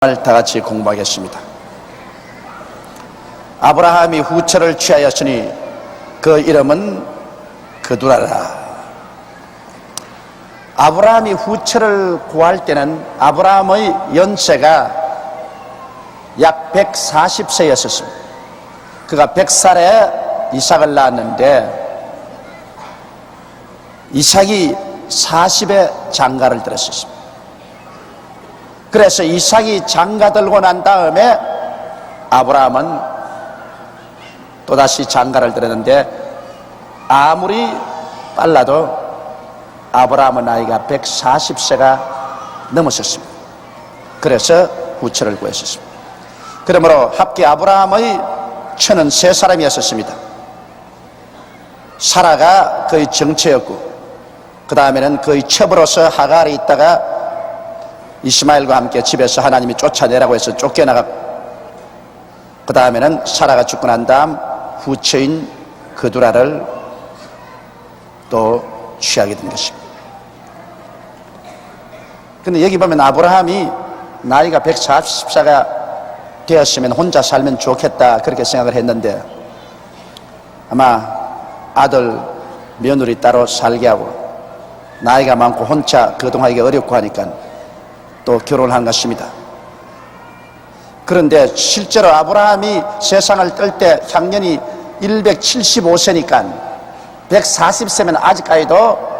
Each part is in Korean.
다 같이 공부하겠습니다. 아브라함이 후처를 취하였으니 그 이름은 그두라라. 아브라함이 후처를 구할 때는 아브라함의 연세가 약 140세였습니다. 그가 100살에 이삭을 낳았는데 이삭이 40에 장가를 들었습니다. 그래서 이삭이 장가 들고 난 다음에 아브라함은 또다시 장가를 들었는데 아무리 빨라도 아브라함의 나이가 140세가 넘었었습니다. 그래서 후처를 구했었습니다. 그러므로 합계 아브라함의 처는 세 사람이었습니다. 사라가 그의 정처였고 그 다음에는 그의 첩으로서 하갈이 있다가 이스마엘과 함께 집에서 하나님이 쫓아내라고 해서 쫓겨나갔고 그 다음에는 사라가 죽고 난 다음 후처인 그두라를 또 취하게 된 것입니다. 근데 여기 보면 아브라함이 나이가 140세가 되었으면 혼자 살면 좋겠다 그렇게 생각을 했는데 아마 아들 며느리 따로 살게 하고 나이가 많고 혼자 거동하기가 어렵고 하니까 또 결혼한 것입니다. 그런데 실제로 아브라함이 세상을 뜰 때 향년이 175세니까 140세면 아직까지도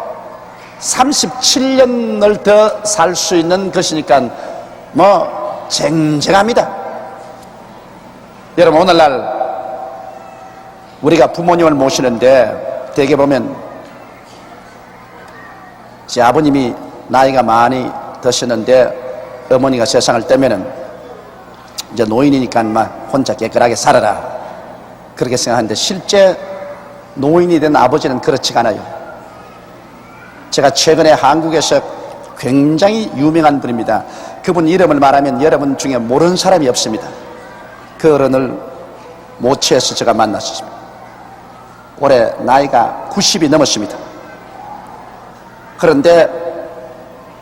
37년을 더 살 수 있는 것이니까 뭐 쟁쟁합니다. 여러분 오늘날 우리가 부모님을 모시는데 대개 보면 제 아버님이 나이가 많이 드셨는데 어머니가 세상을 떼면은 이제 노인이니까 막 혼자 깨끗하게 살아라 그렇게 생각하는데 실제 노인이 된 아버지는 그렇지가 않아요. 제가 최근에 한국에서 굉장히 유명한 분입니다. 그분 이름을 말하면 여러분 중에 모르는 사람이 없습니다. 그 어른을 모처에서 제가 만났습니다. 올해 나이가 90이 넘었습니다. 그런데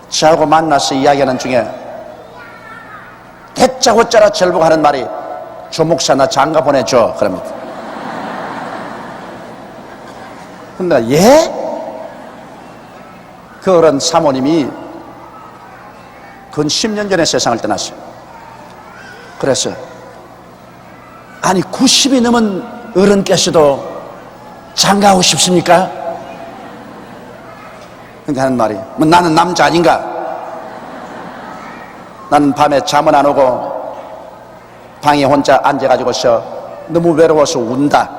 저하고 만나서 이야기하는 중에 대짜고짜라 절 보고 하는 말이 조 목사 나 장가 보내줘 그럽니다. 근데 예? 그 어른 사모님이 근 10년 전에 세상을 떠났어요. 그래서 아니 90이 넘은 어른께서도 장가하고 싶습니까? 그러니까 하는 말이 뭐 나는 남자 아닌가? 나는 밤에 잠은 안 오고 방에 혼자 앉아가지고서 너무 외로워서 운다.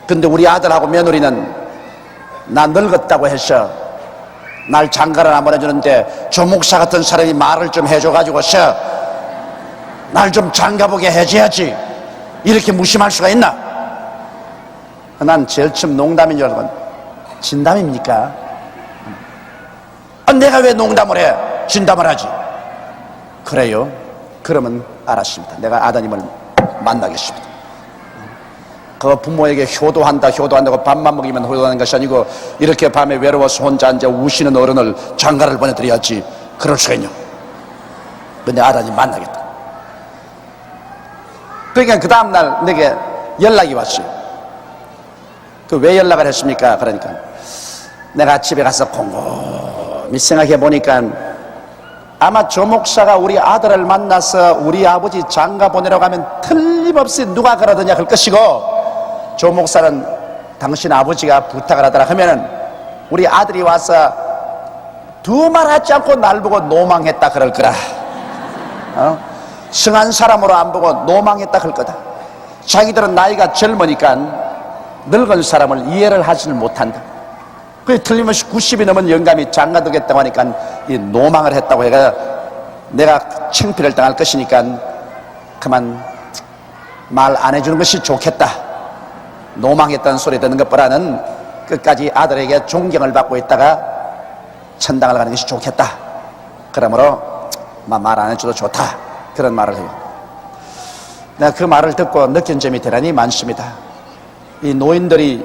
근데 우리 아들하고 며느리는 나 늙었다고 해서 날 장가를 안 보내주는데 조 목사 같은 사람이 말을 좀 해줘가지고서 날 좀 장가보게 해줘야지 이렇게 무심할 수가 있나? 난 제일 처음 농담인 줄 알고 진담입니까? 내가 왜 농담을 해? 진담을 하지. 그래요? 그러면 알았습니다. 내가 아드님을 만나겠습니다. 그 부모에게 효도한다고 밥만 먹이면 효도하는 것이 아니고 이렇게 밤에 외로워서 혼자 앉아 우시는 어른을 장가를 보내드려야지. 그럴 수가 있냐? 근데 아드님 만나겠다. 그러니까 그 다음날 내게 연락이 왔어요. 그 왜 연락을 했습니까? 그러니까 내가 집에 가서 곰곰이 생각해 보니까 아마 조 목사가 우리 아들을 만나서 우리 아버지 장가 보내라고 하면 틀림없이 누가 그러더냐 할 것이고 조 목사는 당신 아버지가 부탁을 하더라 하면은 우리 아들이 와서 두 말 하지 않고 날 보고 노망했다 그럴 거라. 성한 사람으로 안 보고 노망했다 그럴 거다. 자기들은 나이가 젊으니까 늙은 사람을 이해를 하지를 못한다. 그 틀림없이 90이 넘은 영감이 장가들겠다고 하니까 이 노망을 했다고 해가 내가 창피를 당할 것이니까 그만 말 안 해주는 것이 좋겠다. 노망했다는 소리 듣는 것보다는 끝까지 아들에게 존경을 받고 있다가 천당을 가는 것이 좋겠다. 그러므로 말 안 해줘도 좋다. 그런 말을 해요. 내가 그 말을 듣고 느낀 점이 대단히 많습니다. 이 노인들이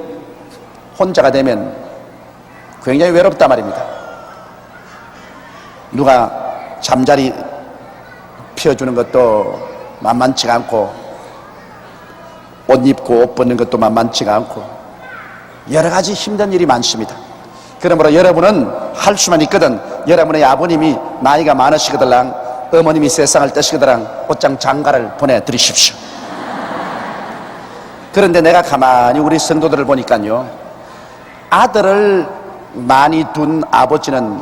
혼자가 되면 굉장히 외롭단 말입니다. 누가 잠자리 피워주는 것도 만만치가 않고, 옷 입고 옷 벗는 것도 만만치가 않고, 여러 가지 힘든 일이 많습니다. 그러므로 여러분은 할 수만 있거든 여러분의 아버님이 나이가 많으시거들랑 어머님이 세상을 떠시거들랑 옷장 장가를 보내드리십시오. 그런데 내가 가만히 우리 성도들을 보니까요, 아들을 많이 둔 아버지는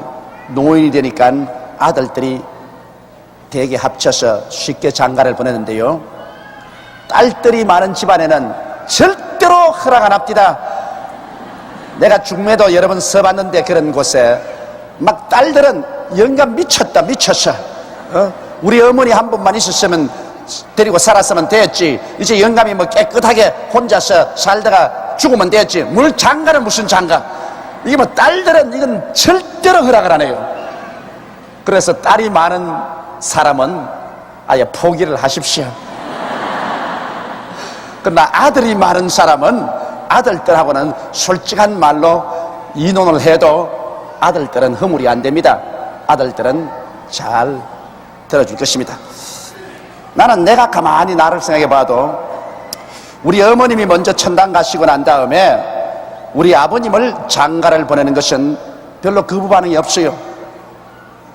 노인이 되니까 아들들이 대개 합쳐서 쉽게 장가를 보내는데요, 딸들이 많은 집안에는 절대로 허락 안 합니다. 내가 중매도 여러 번 써봤는데 그런 곳에 막 딸들은 영감 미쳤어. 우리 어머니 한 분만 있었으면 데리고 살았으면 됐지, 이제 영감이 뭐 깨끗하게 혼자서 살다가 죽으면 됐지, 물 장가는 무슨 장가. 이게 뭐 딸들은 이건 절대로 허락을 안 해요. 그래서 딸이 많은 사람은 아예 포기를 하십시오. 그러나 아들이 많은 사람은 아들들하고는 솔직한 말로 이혼을 해도 아들들은 허물이 안 됩니다. 아들들은 잘 들어줄 것입니다. 나는 내가 가만히 나를 생각해 봐도 우리 어머님이 먼저 천당 가시고 난 다음에 우리 아버님을 장가를 보내는 것은 별로 거부 반응이 없어요.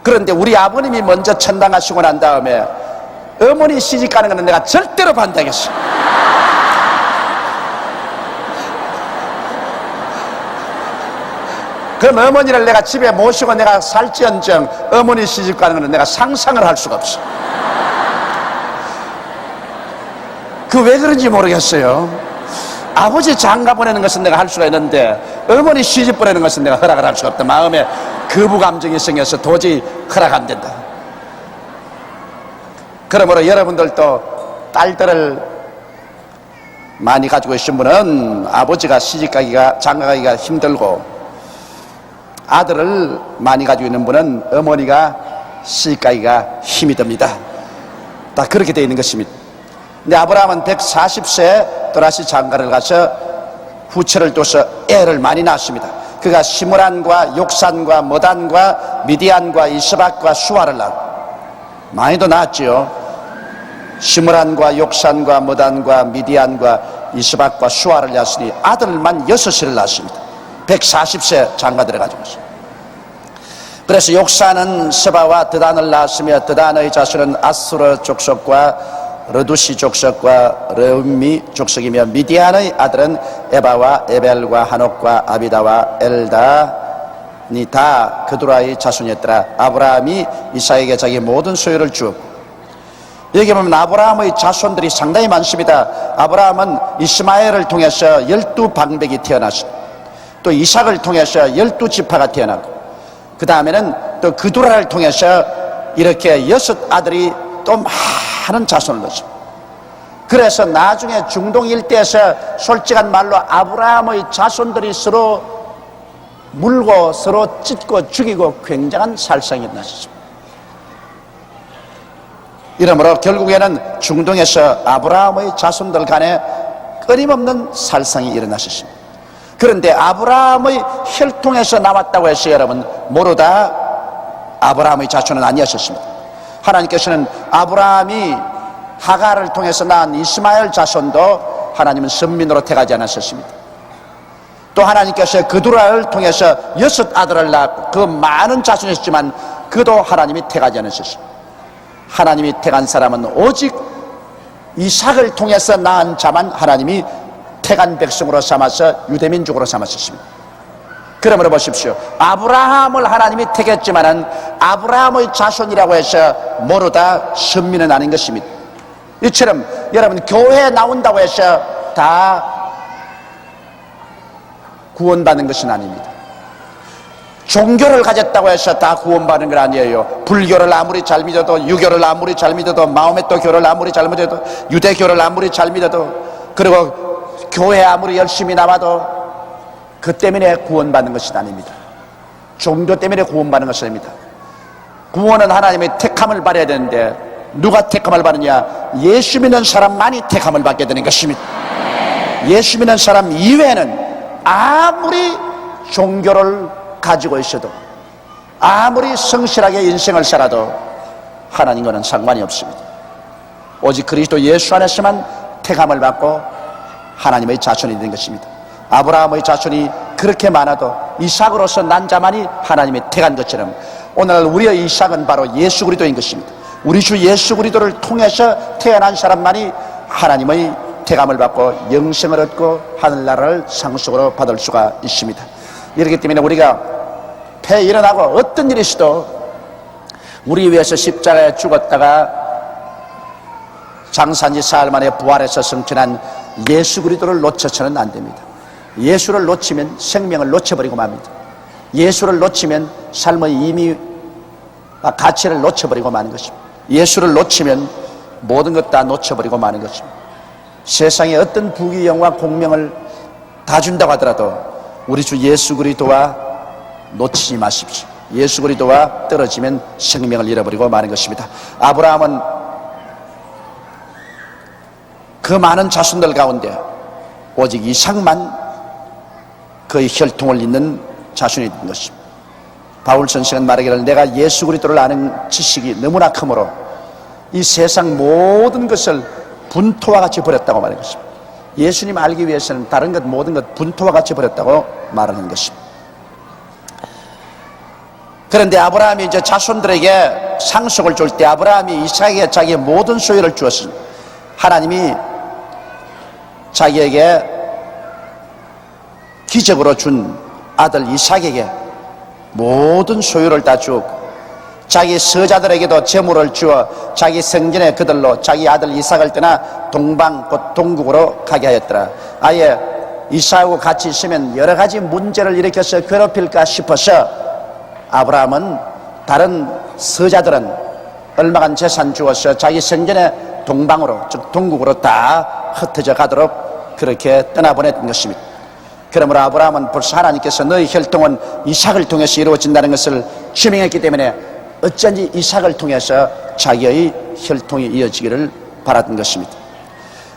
그런데 우리 아버님이 먼저 천당 가시고 난 다음에 어머니 시집 가는 것은 내가 절대로 반대하겠어. 그럼 어머니를 내가 집에 모시고 내가 살지언정 어머니 시집 가는 것은 내가 상상을 할 수가 없어. 그 왜 그런지 모르겠어요. 아버지 장가 보내는 것은 내가 할 수가 있는데 어머니 시집 보내는 것은 내가 허락을 할 수가 없다. 마음에 거부 감정이 생겨서 도저히 허락 안 된다. 그러므로 여러분들도 딸들을 많이 가지고 계신 분은 아버지가 시집 가기가 장가 가기가 힘들고, 아들을 많이 가지고 있는 분은 어머니가 시집 가기가 힘이 듭니다. 다 그렇게 되어 있는 것입니다. 근데 아브라함은 140세에 또다시 장가를 가서 후처를 둬서 애를 많이 낳았습니다. 그가 시므란과 욕산과 머단과 미디안과 이스박과 수아를 낳았고, 많이도 낳았지요. 시므란과 욕산과 머단과 미디안과 이스박과 수아를 낳았으니 아들만 6을 낳았습니다. 140세 장가 들어가지고 있어요. 그래서 욕산은 스바와 드단을 낳았으며 드단의 자손은 아수르 족속과 르두시 족속과 르미 족속이며 미디안의 아들은 에바와 에벨과 하녹과 아비다와 엘다니 다 그두라의 자손이었더라. 아브라함이 이삭에게 자기 모든 소유를 주었고, 여기 보면 아브라함의 자손들이 상당히 많습니다. 아브라함은 이스마엘을 통해서 12방백이 태어났습니다. 또 이삭을 통해서 12지파가 태어나고, 그 다음에는 또 그두라를 통해서 이렇게 6아들이 또 많은 자손을 낳습니다. 그래서 나중에 중동 일대에서 솔직한 말로 아브라함의 자손들이 서로 물고 서로 찢고 죽이고 굉장한 살상이 일어났습니다. 이러므로 결국에는 중동에서 아브라함의 자손들 간에 끊임없는 살상이 일어났습니다. 그런데 아브라함의 혈통에서 나왔다고 해서 여러분 모두 다 아브라함의 자손은 아니었습니다. 하나님께서는 아브라함이 하갈을 통해서 낳은 이스마엘 자손도 하나님은 선민으로 택하지 않았었습니다. 또 하나님께서 그두라를 통해서 6아들을 낳고 그 많은 자손이 있지만 그도 하나님이 택하지 않았었습니다. 하나님이 택한 사람은 오직 이삭을 통해서 낳은 자만 하나님이 택한 백성으로 삼아서 유대민족으로 삼았었습니다. 그러므로 보십시오. 아브라함을 하나님이 택했지만은 아브라함의 자손이라고 해서 모두 다 선민은 아닌 것입니다. 이처럼 여러분 교회에 나온다고 해서 다 구원받는 것은 아닙니다. 종교를 가졌다고 해서 다 구원받는 건 아니에요. 불교를 아무리 잘 믿어도, 유교를 아무리 잘 믿어도, 마호메토 교를 아무리 잘 믿어도, 유대교를 아무리 잘 믿어도, 그리고 교회 아무리 열심히 나와도 그 때문에 구원받는 것이 아닙니다. 종교 때문에 구원받는 것이 아닙니다. 구원은 하나님의 택함을 받아야 되는데 누가 택함을 받느냐? 예수 믿는 사람만이 택함을 받게 되는 것입니다. 예수 믿는 사람 이외에는 아무리 종교를 가지고 있어도, 아무리 성실하게 인생을 살아도 하나님과는 상관이 없습니다. 오직 그리스도 예수 안에서만 택함을 받고 하나님의 자손이 된 것입니다. 아브라함의 자손이 그렇게 많아도 이삭으로서 난 자만이 하나님의 택한 것처럼 오늘날 우리의 이삭은 바로 예수 그리스도인 것입니다. 우리 주 예수 그리스도를 통해서 태어난 사람만이 하나님의 택함을 받고 영생을 얻고 하늘나라를 상속으로 받을 수가 있습니다. 이렇기 때문에 우리가 폐에 일어나고 어떤 일이 있어도 우리 위해서 십자가에 죽었다가 장사지 사흘 만에 부활해서 승천한 예수 그리스도를 놓쳐서는 안 됩니다. 예수를 놓치면 생명을 놓쳐버리고 맙니다. 예수를 놓치면 삶의 의미와 가치를 놓쳐버리고 마는 것입니다. 예수를 놓치면 모든 것 다 놓쳐버리고 마는 것입니다. 세상에 어떤 부귀영화 공명을 다 준다고 하더라도 우리 주 예수 그리스도와 놓치지 마십시오. 예수 그리스도와 떨어지면 생명을 잃어버리고 마는 것입니다. 아브라함은 그 많은 자손들 가운데 오직 이삭만 그의 혈통을 잇는 자손이 된 것입니다. 바울 선생은 말하기를 내가 예수 그리스도를 아는 지식이 너무나 크므로 이 세상 모든 것을 분토와 같이 버렸다고 말하는 것입니다. 예수님 알기 위해서는 다른 것 모든 것 분토와 같이 버렸다고 말하는 것입니다. 그런데 아브라함이 이제 자손들에게 상속을 줄 때 아브라함이 이삭에게 자기의 모든 소유를 주었습니다. 하나님이 자기에게 기적으로 준 아들 이삭에게 모든 소유를 다 주었고 자기 서자들에게도 재물을 주어 자기 성전에 그들로 자기 아들 이삭을 떠나 동방 곧 동국으로 가게 하였더라. 아예 이삭하고 같이 있으면 여러 가지 문제를 일으켜서 괴롭힐까 싶어서 아브라함은 다른 서자들은 얼마간 재산 주어서 자기 성전에 동방으로 즉 동국으로 다 흩어져 가도록 그렇게 떠나보냈던 것입니다. 그러므로 아브라함은 벌써 하나님께서 너희 혈통은 이삭을 통해서 이루어진다는 것을 증명했기 때문에 어쩐지 이삭을 통해서 자기의 혈통이 이어지기를 바랐던 것입니다.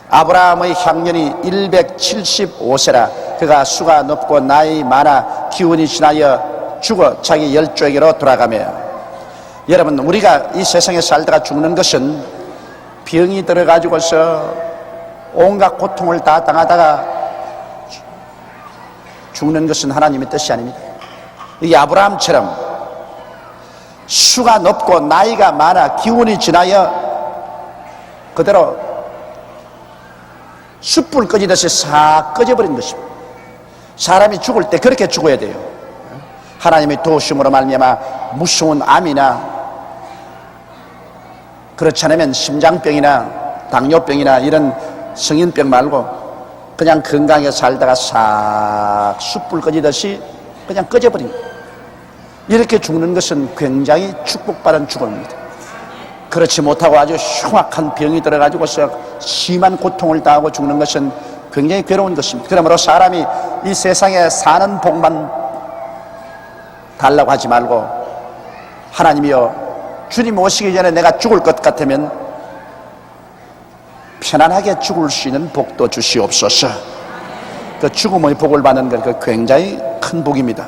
아브라함의 향년이 175세라 그가 수가 높고 나이 많아 기운이 지나여 죽어 자기 열조에게로 돌아가며 여러분 우리가 이 세상에 살다가 죽는 것은 병이 들어가지고서 온갖 고통을 다 당하다가 죽는 것은 하나님의 뜻이 아닙니다. 이 아브라함처럼 수가 높고 나이가 많아 기운이 지나여 그대로 숯불 꺼지듯이 싹 꺼져버린 것입니다. 사람이 죽을 때 그렇게 죽어야 돼요. 하나님의 도우심으로 말미암아 무서운 암이나 그렇지 않으면 심장병이나 당뇨병이나 이런 성인병 말고 그냥 건강하게 살다가 싹 숯불 꺼지듯이 그냥 꺼져버린 거예요. 이렇게 죽는 것은 굉장히 축복받은 죽음입니다. 그렇지 못하고 아주 흉악한 병이 들어가지고서 심한 고통을 당하고 죽는 것은 굉장히 괴로운 것입니다. 그러므로 사람이 이 세상에 사는 복만 달라고 하지 말고 하나님이여 주님 오시기 전에 내가 죽을 것 같으면 편안하게 죽을 수 있는 복도 주시옵소서. 그 죽음의 복을 받는 것 그 굉장히 큰 복입니다.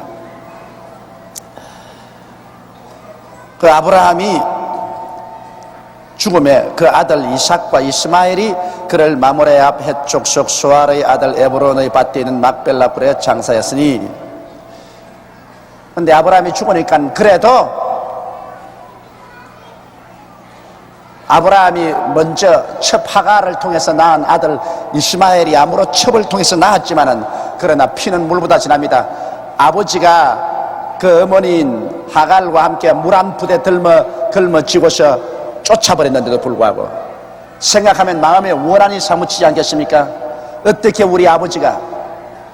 그 아브라함이 죽음에 그 아들 이삭과 이스마엘이 그를 마모레 앞 해족속 소알의 아들 에브론의 밭에 있는 막벨라 굴에 장사했으니 근데 아브라함이 죽으니까 그래도 아브라함이 먼저 첩 하갈을 통해서 낳은 아들 이스마엘이 아무로 첩을 통해서 낳았지만은 그러나 피는 물보다 진합니다. 아버지가 그 어머니인 하갈과 함께 물 한 푸대 걸머쥐고서 쫓아버렸는데도 불구하고 생각하면 마음에 원한이 사무치지 않겠습니까? 어떻게 우리 아버지가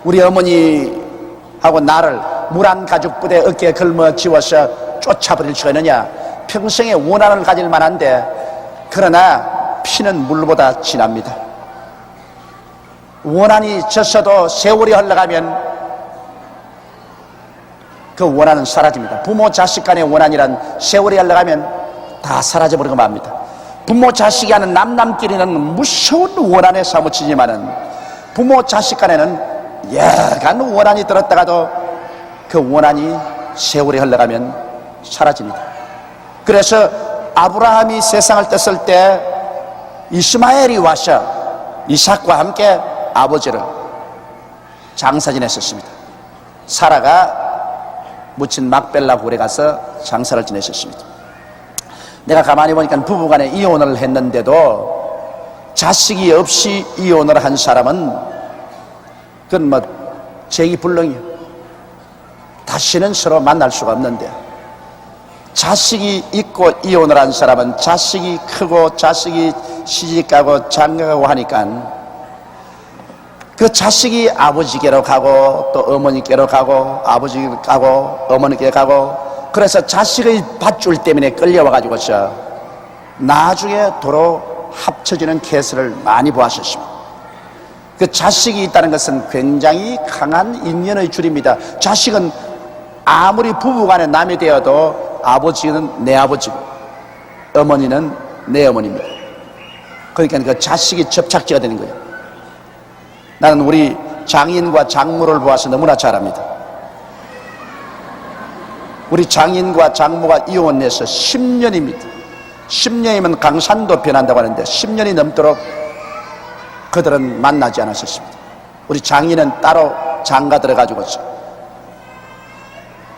우리 어머니하고 나를 물 한 가죽 부대 어깨에 걸머쥐어서 쫓아버릴 수가 있느냐? 평생에 원한을 가질 만한데 그러나 피는 물보다 진합니다. 원한이 졌어도 세월이 흘러가면 그 원한은 사라집니다. 부모 자식 간의 원한이란 세월이 흘러가면 다 사라져버리고 맙니다. 부모 자식이 하는 남남끼리는 무서운 원한에 사무치지만은 부모 자식 간에는 여간 원한이 들었다가도 그 원한이 세월이 흘러가면 사라집니다. 그래서 아브라함이 세상을 떴을 때 이스마엘이 와서 이삭과 함께 아버지를 장사 지냈었습니다. 사라가 묻힌 막벨라 굴에 가서 장사를 지냈었습니다. 내가 가만히 보니까 부부간에 이혼을 했는데도 자식이 없이 이혼을 한 사람은 그건 뭐 제기불능이에요. 다시는 서로 만날 수가 없는데, 자식이 있고 이혼을 한 사람은 자식이 크고 자식이 시집가고 장가가고 하니까 그 자식이 아버지께로 가고 또 어머니께로 가고 아버지께로 가고 어머니께 가고, 그래서 자식의 밧줄 때문에 끌려와 가지고서 나중에 도로 합쳐지는 케이스를 많이 보았었습니다. 그 자식이 있다는 것은 굉장히 강한 인연의 줄입니다. 자식은 아무리 부부간에 남이 되어도 아버지는 내 아버지고 어머니는 내 어머니입니다. 그러니까 그 자식이 접착제가 되는 거예요. 나는 우리 장인과 장모를 보아서 너무나 잘 압니다. 우리 장인과 장모가 이혼해서 10년입니다. 10년이면 강산도 변한다고 하는데 10년이 넘도록 그들은 만나지 않았었습니다. 우리 장인은 따로 장가 들어가지고서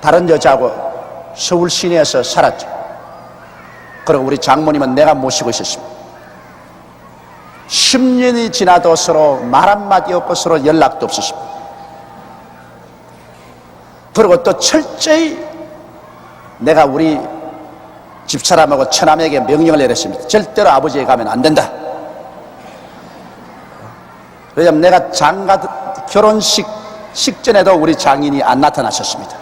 다른 여자하고 서울 시내에서 살았죠. 그리고 우리 장모님은 내가 모시고 있었습니다. 10년이 지나도 서로 말 한마디 없고 서로 연락도 없었습니다. 그리고 또 철저히 내가 우리 집사람하고 처남에게 명령을 내렸습니다. 절대로 아버지에 가면 안 된다. 왜냐하면 내가 결혼식 식전에도 우리 장인이 안 나타나셨습니다.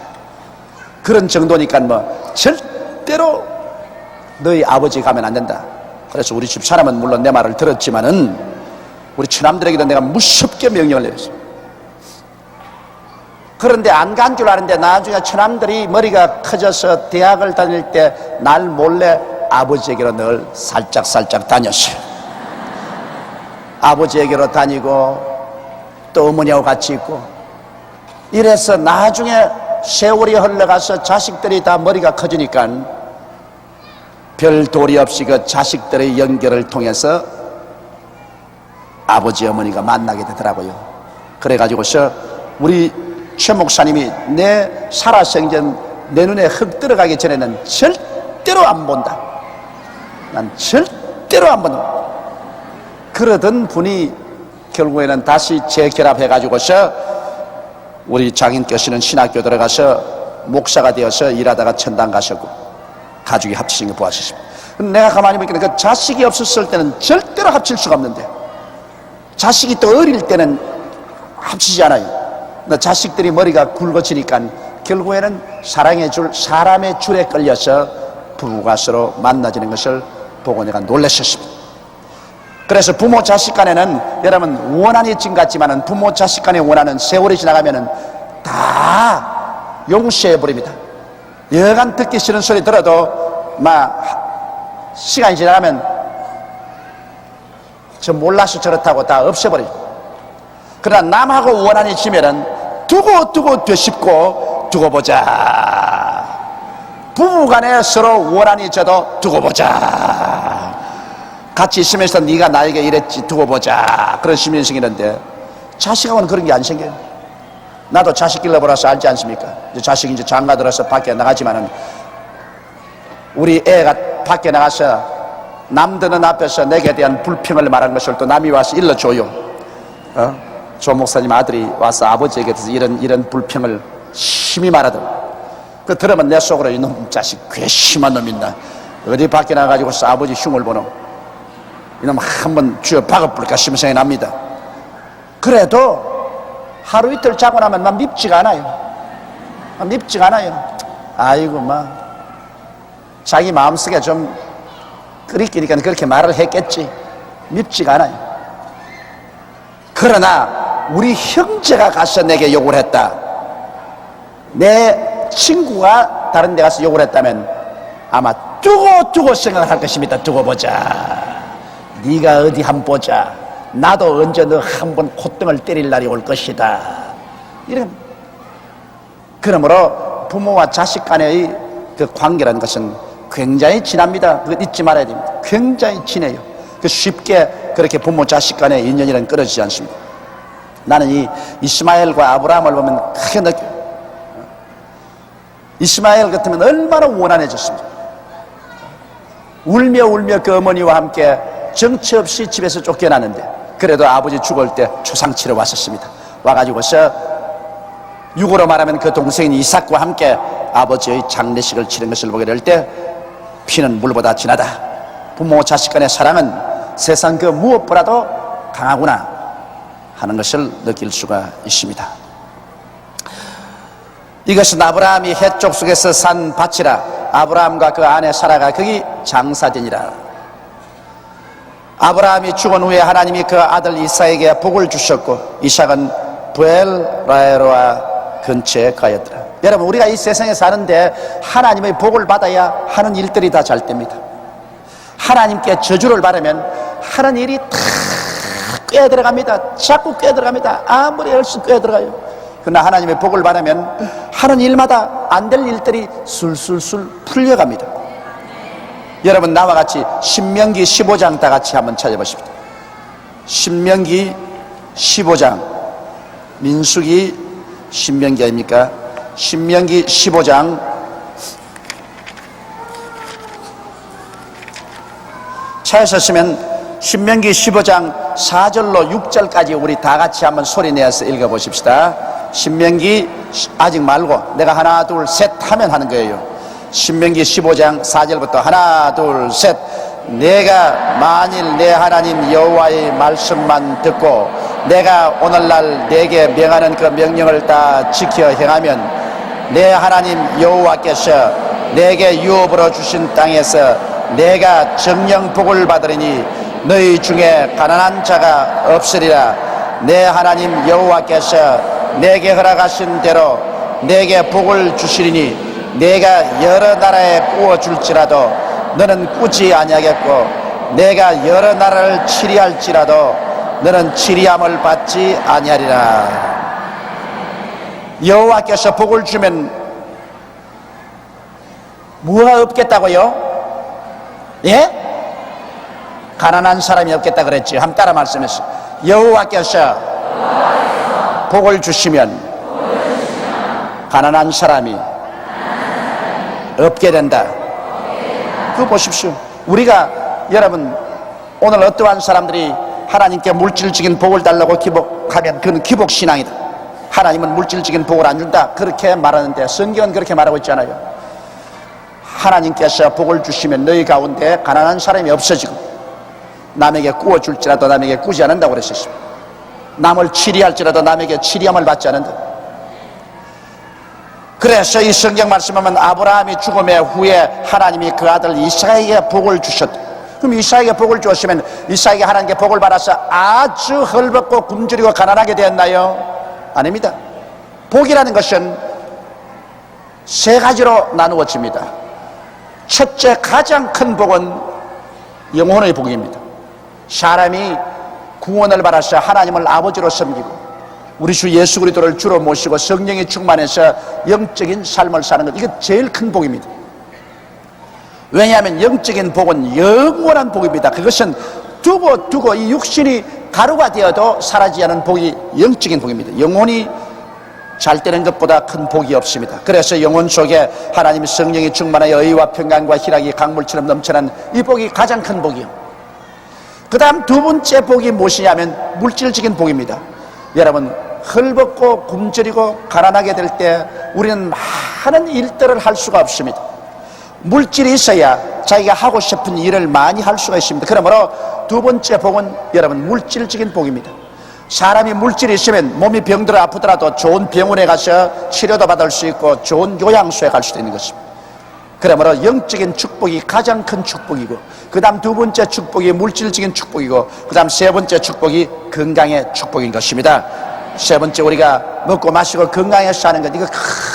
그런 정도니까 뭐 절대로 너희 아버지 가면 안 된다. 그래서 우리 집사람은 물론 내 말을 들었지만은 우리 처남들에게도 내가 무섭게 명령을 내렸습니다. 그런데 안 간 줄 아는데 나중에 처남들이 머리가 커져서 대학을 다닐 때 날 몰래 아버지에게로 늘 살짝 다녔어요. 아버지에게로 다니고 또 어머니하고 같이 있고, 이래서 나중에 세월이 흘러가서 자식들이 다 머리가 커지니까 별 도리 없이 그 자식들의 연결을 통해서 아버지 어머니가 만나게 되더라고요. 그래가지고서 우리 최 목사님이 내 살아생전 내 눈에 흙 들어가기 전에는 절대로 안 본다. 난 절대로 안 본다. 그러던 분이 결국에는 다시 재결합해가지고서 우리 장인께서는 신학교 들어가서 목사가 되어서 일하다가 천당 가셨고 가족이 합치신 거 보았습니다. 내가 가만히 보니까 그 자식이 없었을 때는 절대로 합칠 수가 없는데, 자식이 또 어릴 때는 합치지 않아요. 자식들이 머리가 굵어지니까 결국에는 사람의 줄에 끌려서 부부가 서로 만나지는 것을 보고 내가 놀랐었습니다. 그래서 부모 자식 간에는 여러분 원한이 진 같지만은 부모 자식 간의 원한은 세월이 지나가면은 다 용서해버립니다. 여간 듣기 싫은 소리 들어도 막 시간이 지나가면 저 몰라서 저렇다고 다 없애버리죠. 그러나 남하고 원한이 지면은 두고 되씹고 두고 보자. 부부간에 서로 원한이 져도 두고 보자. 같이 있으면서 네가 나에게 이랬지 두고 보자. 그런 심리가 생기는데 자식하고는 그런 게 안 생겨요. 나도 자식 길러보라서 알지 않습니까? 이제 자식이 이제 장가 들어서 밖에 나가지만은 우리 애가 밖에 나가서 남들은 앞에서 내게 대한 불평을 말한 것을 또 남이 와서 일러줘요. 조 목사님 아들이 와서 아버지에게 대해서 이런 불평을 심히 말하더라고. 그 들으면 내 속으로 이놈 자식 괘씸한 놈 있나, 어디 밖에 나가가지고 아버지 흉을 보노, 이놈 한번 쥐어 박아볼까 싶은 생각이 납니다. 그래도 하루 이틀 자고 나면 막 밉지가 않아요. 밉지가 않아요. 아이고 막 자기 마음속에 좀 끓이끼니까 그렇게 말을 했겠지. 밉지가 않아요. 그러나 우리 형제가 가서 내게 욕을 했다, 내 친구가 다른 데 가서 욕을 했다면 아마 두고 생각을 할 것입니다. 두고 보자. 네가 어디 한번 보자. 나도 언제 너 한번 콧등을 때릴 날이 올 것이다. 이런. 그러므로 부모와 자식 간의 그 관계라는 것은 굉장히 진합니다. 그거 잊지 말아야 됩니다. 굉장히 진해요. 쉽게 그렇게 부모 자식 간의 인연이란 끊어지지 않습니다. 나는 이 이스마엘과 아브라함을 보면 크게 느껴요. 이스마엘 같으면 얼마나 원한해졌습니다. 울며 울며 그 어머니와 함께 정처 없이 집에서 쫓겨나는데 그래도 아버지 죽을 때 초상치러 왔었습니다. 와가지고서 육으로 말하면 그 동생인 이삭과 함께 아버지의 장례식을 치른 것을 보게 될 때 피는 물보다 진하다. 부모 자식 간의 사랑은 세상 그 무엇보다도 강하구나 하는 것을 느낄 수가 있습니다. 이것은 아브라함이 해쪽 속에서 산 밭이라. 아브라함과 그 아내 사라가 거기 장사되니라. 아브라함이 죽은 후에 하나님이 그 아들 이삭에게 복을 주셨고 이삭은 브엘라헤로아 근처에 가였더라. 여러분, 우리가 이 세상에 사는데 하나님의 복을 받아야 하는 일들이 다 잘 됩니다. 하나님께 저주를 받으면 하는 일이 다 꿰들어갑니다. 자꾸 꿰들어갑니다. 아무리 열심히 꿰들어가요. 그러나 하나님의 복을 받으면 하는 일마다 안 될 일들이 술술술 풀려갑니다. 여러분, 나와 같이 신명기 15장 다 같이 한번 찾아보십시오. 신명기 15장, 민수기 신명기 아닙니까? 신명기 15장 찾으셨으면 신명기 15장 4절로 6절까지 우리 다 같이 한번 소리 내어서 읽어보십시다. 신명기 아직 말고 내가 하나 둘 셋 하면 하는 거예요. 신명기 15장 4절부터 하나 둘 셋. 내가 만일 내 하나님 여호와의 말씀만 듣고 내가 오늘날 내게 명하는 그 명령을 다 지켜 행하면 내 하나님 여호와께서 내게 유업으로 주신 땅에서 내가 정령 복을 받으리니 너희 중에 가난한 자가 없으리라. 내 하나님 여호와께서 내게 허락하신 대로 내게 복을 주시리니 내가 여러 나라에 구워줄지라도 너는 꾸지 아니하겠고 내가 여러 나라를 치리할지라도 너는 치리함을 받지 아니하리라. 여호와께서 복을 주면 뭐가 없겠다고요? 예? 가난한 사람이 없겠다 그랬지. 한번 따라 말씀했어. 여호와께서 복을 주시면 가난한 사람이 없게 된다. 그거 보십시오. 우리가 여러분 오늘 어떠한 사람들이 하나님께 물질적인 복을 달라고 기복하면 그건 기복신앙이다. 하나님은 물질적인 복을 안 준다 그렇게 말하는데 성경은 그렇게 말하고 있잖아요. 하나님께서 복을 주시면 너희 가운데 가난한 사람이 없어지고 남에게 구워줄지라도 남에게 꾸지 않는다고 그랬었습니다. 남을 치리할지라도 남에게 치리함을 받지 않는다. 그래서 이 성경 말씀하면 아브라함이 죽음의 후에 하나님이 그 아들 이삭에게 복을 주셨다. 그럼 이삭에게 복을 주었으면 이삭에게 하나님께 복을 받아서 아주 헐벗고 굶주리고 가난하게 되었나요? 아닙니다. 복이라는 것은 세 가지로 나누어집니다. 첫째, 가장 큰 복은 영혼의 복입니다. 사람이 구원을 받아서 하나님을 아버지로 섬기고 우리 주 예수 그리스도를 주로 모시고 성령이 충만해서 영적인 삶을 사는 것, 이게 제일 큰 복입니다. 왜냐하면 영적인 복은 영원한 복입니다. 그것은 두고 이 육신이 가루가 되어도 사라지지 않은 복이 영적인 복입니다. 영혼이 잘 되는 것보다 큰 복이 없습니다. 그래서 영혼 속에 하나님의 성령이 충만하여 의와 평강과 희락이 강물처럼 넘쳐난 이 복이 가장 큰 복이요. 그 다음 두 번째 복이 무엇이냐면 물질적인 복입니다. 여러분, 헐벗고 굶주리고 가난하게 될 때 우리는 많은 일들을 할 수가 없습니다. 물질이 있어야 자기가 하고 싶은 일을 많이 할 수가 있습니다. 그러므로 두 번째 복은 여러분 물질적인 복입니다. 사람이 물질이 있으면 몸이 병들어 아프더라도 좋은 병원에 가서 치료도 받을 수 있고 좋은 요양소에 갈 수도 있는 것입니다. 그러므로 영적인 축복이 가장 큰 축복이고 그 다음 두 번째 축복이 물질적인 축복이고 그 다음 세 번째 축복이 건강의 축복인 것입니다. 세 번째, 우리가 먹고 마시고 건강해서 사는 것, 이거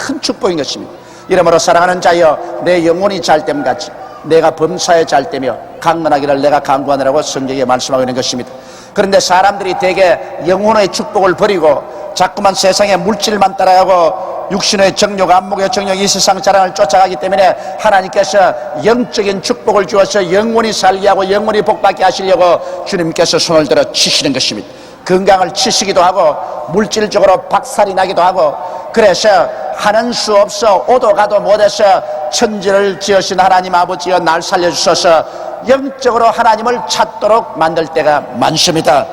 큰 축복인 것입니다. 이러므로 사랑하는 자여, 내 영혼이 잘됨 같이 내가 범사에 잘되며 강건하기를 내가 강구하느라고 성경에 말씀하고 있는 것입니다. 그런데 사람들이 대개 영혼의 축복을 버리고 자꾸만 세상의 물질만 따라가고 육신의 정욕, 안목의 정욕, 이 세상 자랑을 쫓아가기 때문에 하나님께서 영적인 축복을 주어서 영원히 살게 하고 영원히 복받게 하시려고 주님께서 손을 들어 치시는 것입니다. 건강을 치시기도 하고 물질적으로 박살이 나기도 하고, 그래서 하는 수 없어 오도 가도 못해서 천지를 지으신 하나님 아버지여 날 살려주셔서 영적으로 하나님을 찾도록 만들 때가 많습니다.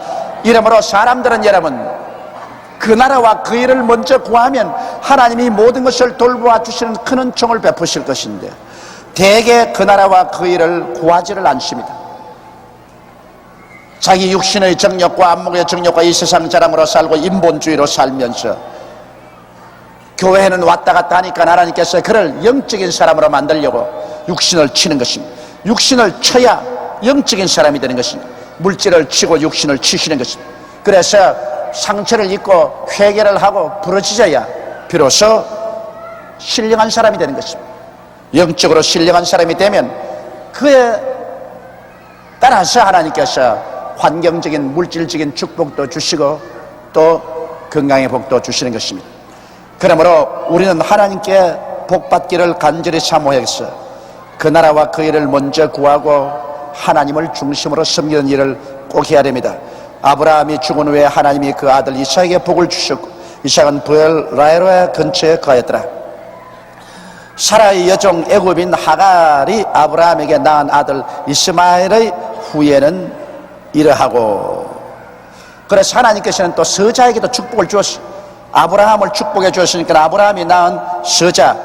이러므로 사람들은 여러분, 그 나라와 그 일을 먼저 구하면 하나님이 모든 것을 돌보아 주시는 큰 은총을 베푸실 것인데, 대개 그 나라와 그 일을 구하지를 않습니다. 자기 육신의 정욕과 안목의 정욕과 이 세상 자랑으로 살고 인본주의로 살면서 교회는 왔다 갔다 하니까 하나님께서 그를 영적인 사람으로 만들려고 육신을 치는 것입니다. 육신을 쳐야 영적인 사람이 되는 것입니다. 물질을 치고 육신을 치시는 것입니다. 그래서 상처를 입고 회개를 하고 부러지져야 비로소 신령한 사람이 되는 것입니다. 영적으로 신령한 사람이 되면 그에 따라서 하나님께서 환경적인 물질적인 축복도 주시고 또 건강의 복도 주시는 것입니다. 그러므로 우리는 하나님께 복받기를 간절히 사모해서 그 나라와 그 일을 먼저 구하고 하나님을 중심으로 섬기는 일을 꼭 해야 됩니다. 아브라함이 죽은 후에 하나님이 그 아들 이삭에게 복을 주셨고, 이삭은 브엘라헬의 근처에 거했더라. 사라의 여종 애굽인 하갈이 아브라함에게 낳은 아들 이스마엘의 후예는 이러하고, 그래서 하나님께서는 또 서자에게도 축복을 주었어요. 아브라함을 축복해 주었으니까 아브라함이 낳은 서자,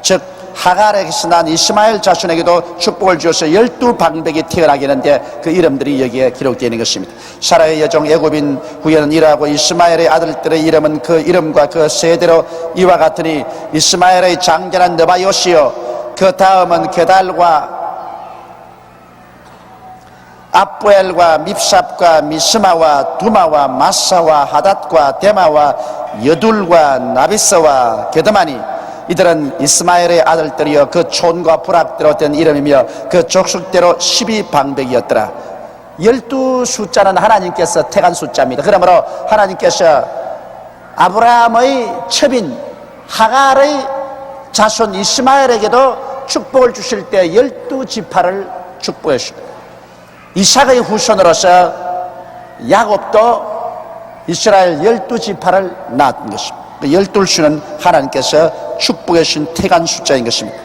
즉 하갈에게서 난 이스마엘 자손에게도 축복을 주어서 12방백이 태어나게 했는데 그 이름들이 여기에 기록되어 있는 것입니다. 사라의 여종 애굽인 후예는 이러하고, 이스마엘의 아들들의 이름은 그 이름과 그 세대로 이와 같으니, 이스마엘의 장자는 느바요시요, 그 다음은 게달과 압부엘과 밉삽과 미스마와 두마와 마사와 하닷과 데마와 여둘과 나비스와 게드마니, 이들은 이스마엘의 아들들이여 그 촌과 부락대로 된 이름이며 그 족속대로 12방백이었더라. 12숫자는 하나님께서 택한 숫자입니다. 그러므로 하나님께서 아브라함의 첩인 하갈의 자손 이스마엘에게도 축복을 주실 때 12지파를 축복해 주십니다. 이삭의 후손으로서 야곱도 이스라엘 12지파를 낳은 것입니다. 12수는 하나님께서 축복해 주신 태간 숫자인 것입니다.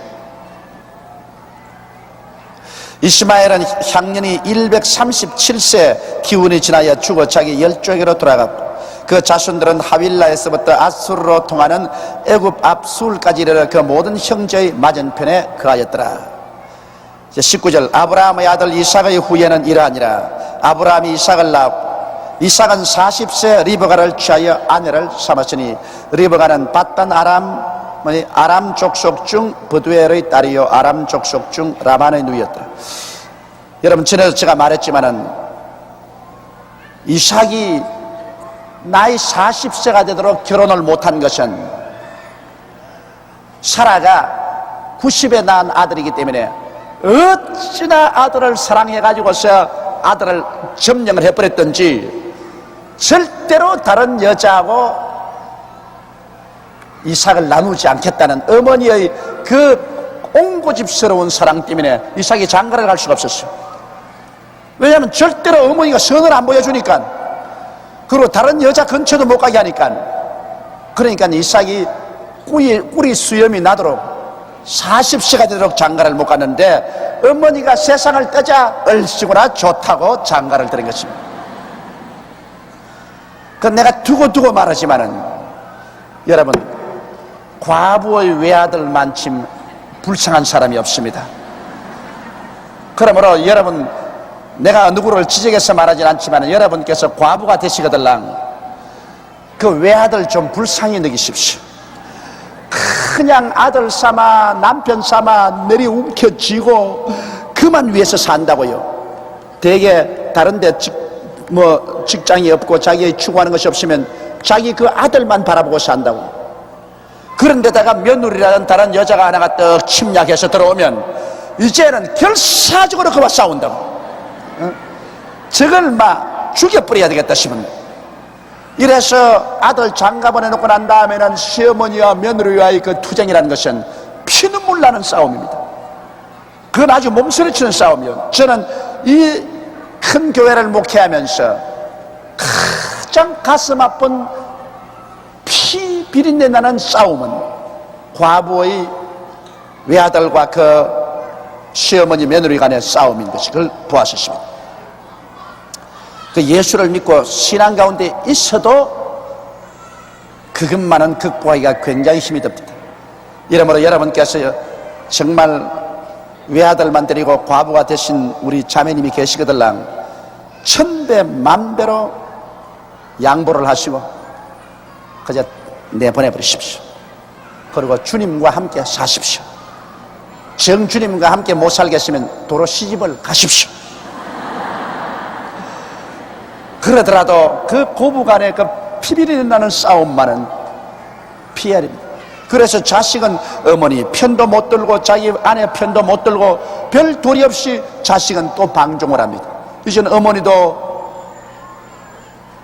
이스마엘은 향년이 137세 기운이 지나여 죽어 자기 열조에게로 돌아갔고, 그 자손들은 하윌라에서부터 아수르로 통하는 애굽 압술까지 이르러 그 모든 형제의 맞은편에 거하였더라. 19절, 아브라함의 아들 이삭의 후예는 이러하니라. 아브라함이 이삭을 낳았고, 이삭은 40세 리브가를 취하여 아내를 삼았으니, 리브가는 밧단 아람 족속 중 브두엘의 딸이요 아람 족속 중 라만의 누이였다. 여러분, 전에도 제가 말했지만은 이삭이 나이 40세가 되도록 결혼을 못한 것은 사라가 90에 낳은 아들이기 때문에 어찌나 아들을 사랑해가지고서 아들을 점령을 해버렸던지 절대로 다른 여자하고 이삭을 나누지 않겠다는 어머니의 그 옹고집스러운 사랑 때문에 이삭이 장가를 갈 수가 없었어요. 왜냐하면 절대로 어머니가 선을 안 보여주니까, 그리고 다른 여자 근처도 못 가게 하니까. 그러니까 이삭이 꿀이 수염이 나도록 40세가 되도록 장가를 못 갔는데, 어머니가 세상을 떠자 얼씨구나 좋다고 장가를 들은 것입니다. 그건 내가 두고 말하지만은, 여러분, 과부의 외아들만큼 불쌍한 사람이 없습니다. 그러므로 여러분, 내가 누구를 지적해서 말하진 않지만 여러분께서 과부가 되시거들랑 그 외아들 좀 불쌍히 여기십시오. 그냥 아들 삼아 남편 삼아 내리 움켜쥐고 그만 위해서 산다고요. 대개 다른데 직장이 없고 자기의 추구하는 것이 없으면 자기 그 아들만 바라보고 산다고. 그런데다가 며느리라는 다른 여자가 하나가 떡 침략해서 들어오면 이제는 결사적으로 그와 싸운다고. 저걸 막 죽여버려야 되겠다 싶은. 이래서 아들 장가 보내놓고 난 다음에는 시어머니와 며느리와의 그 투쟁이라는 것은 피눈물 나는 싸움입니다. 그건 아주 몸서리치는 싸움이요. 저는 이 큰 교회를 목회하면서 가장 가슴 아픈 피 비린내 나는 싸움은 과부의 외아들과 그 시어머니 며느리 간의 싸움인 것이, 그걸 보았었습니다. 그 예수를 믿고 신앙 가운데 있어도 그것만은 극복하기가 굉장히 힘이 듭니다. 이러므로 여러분께서 정말 외아들만 데리고 과부가 되신 우리 자매님이 계시거들랑 천배 만배로 양보를 하시고 그저 내보내버리십시오. 그리고 주님과 함께 사십시오. 정주님과 함께 못 살겠으면 도로 시집을 가십시오. 그러더라도 그 고부간의 그 피비린내 나는 싸움만은 피해입니다. 그래서 자식은 어머니 편도 못 들고 자기 아내 편도 못 들고 별 도리 없이 자식은 또 방종을 합니다. 이제는 어머니도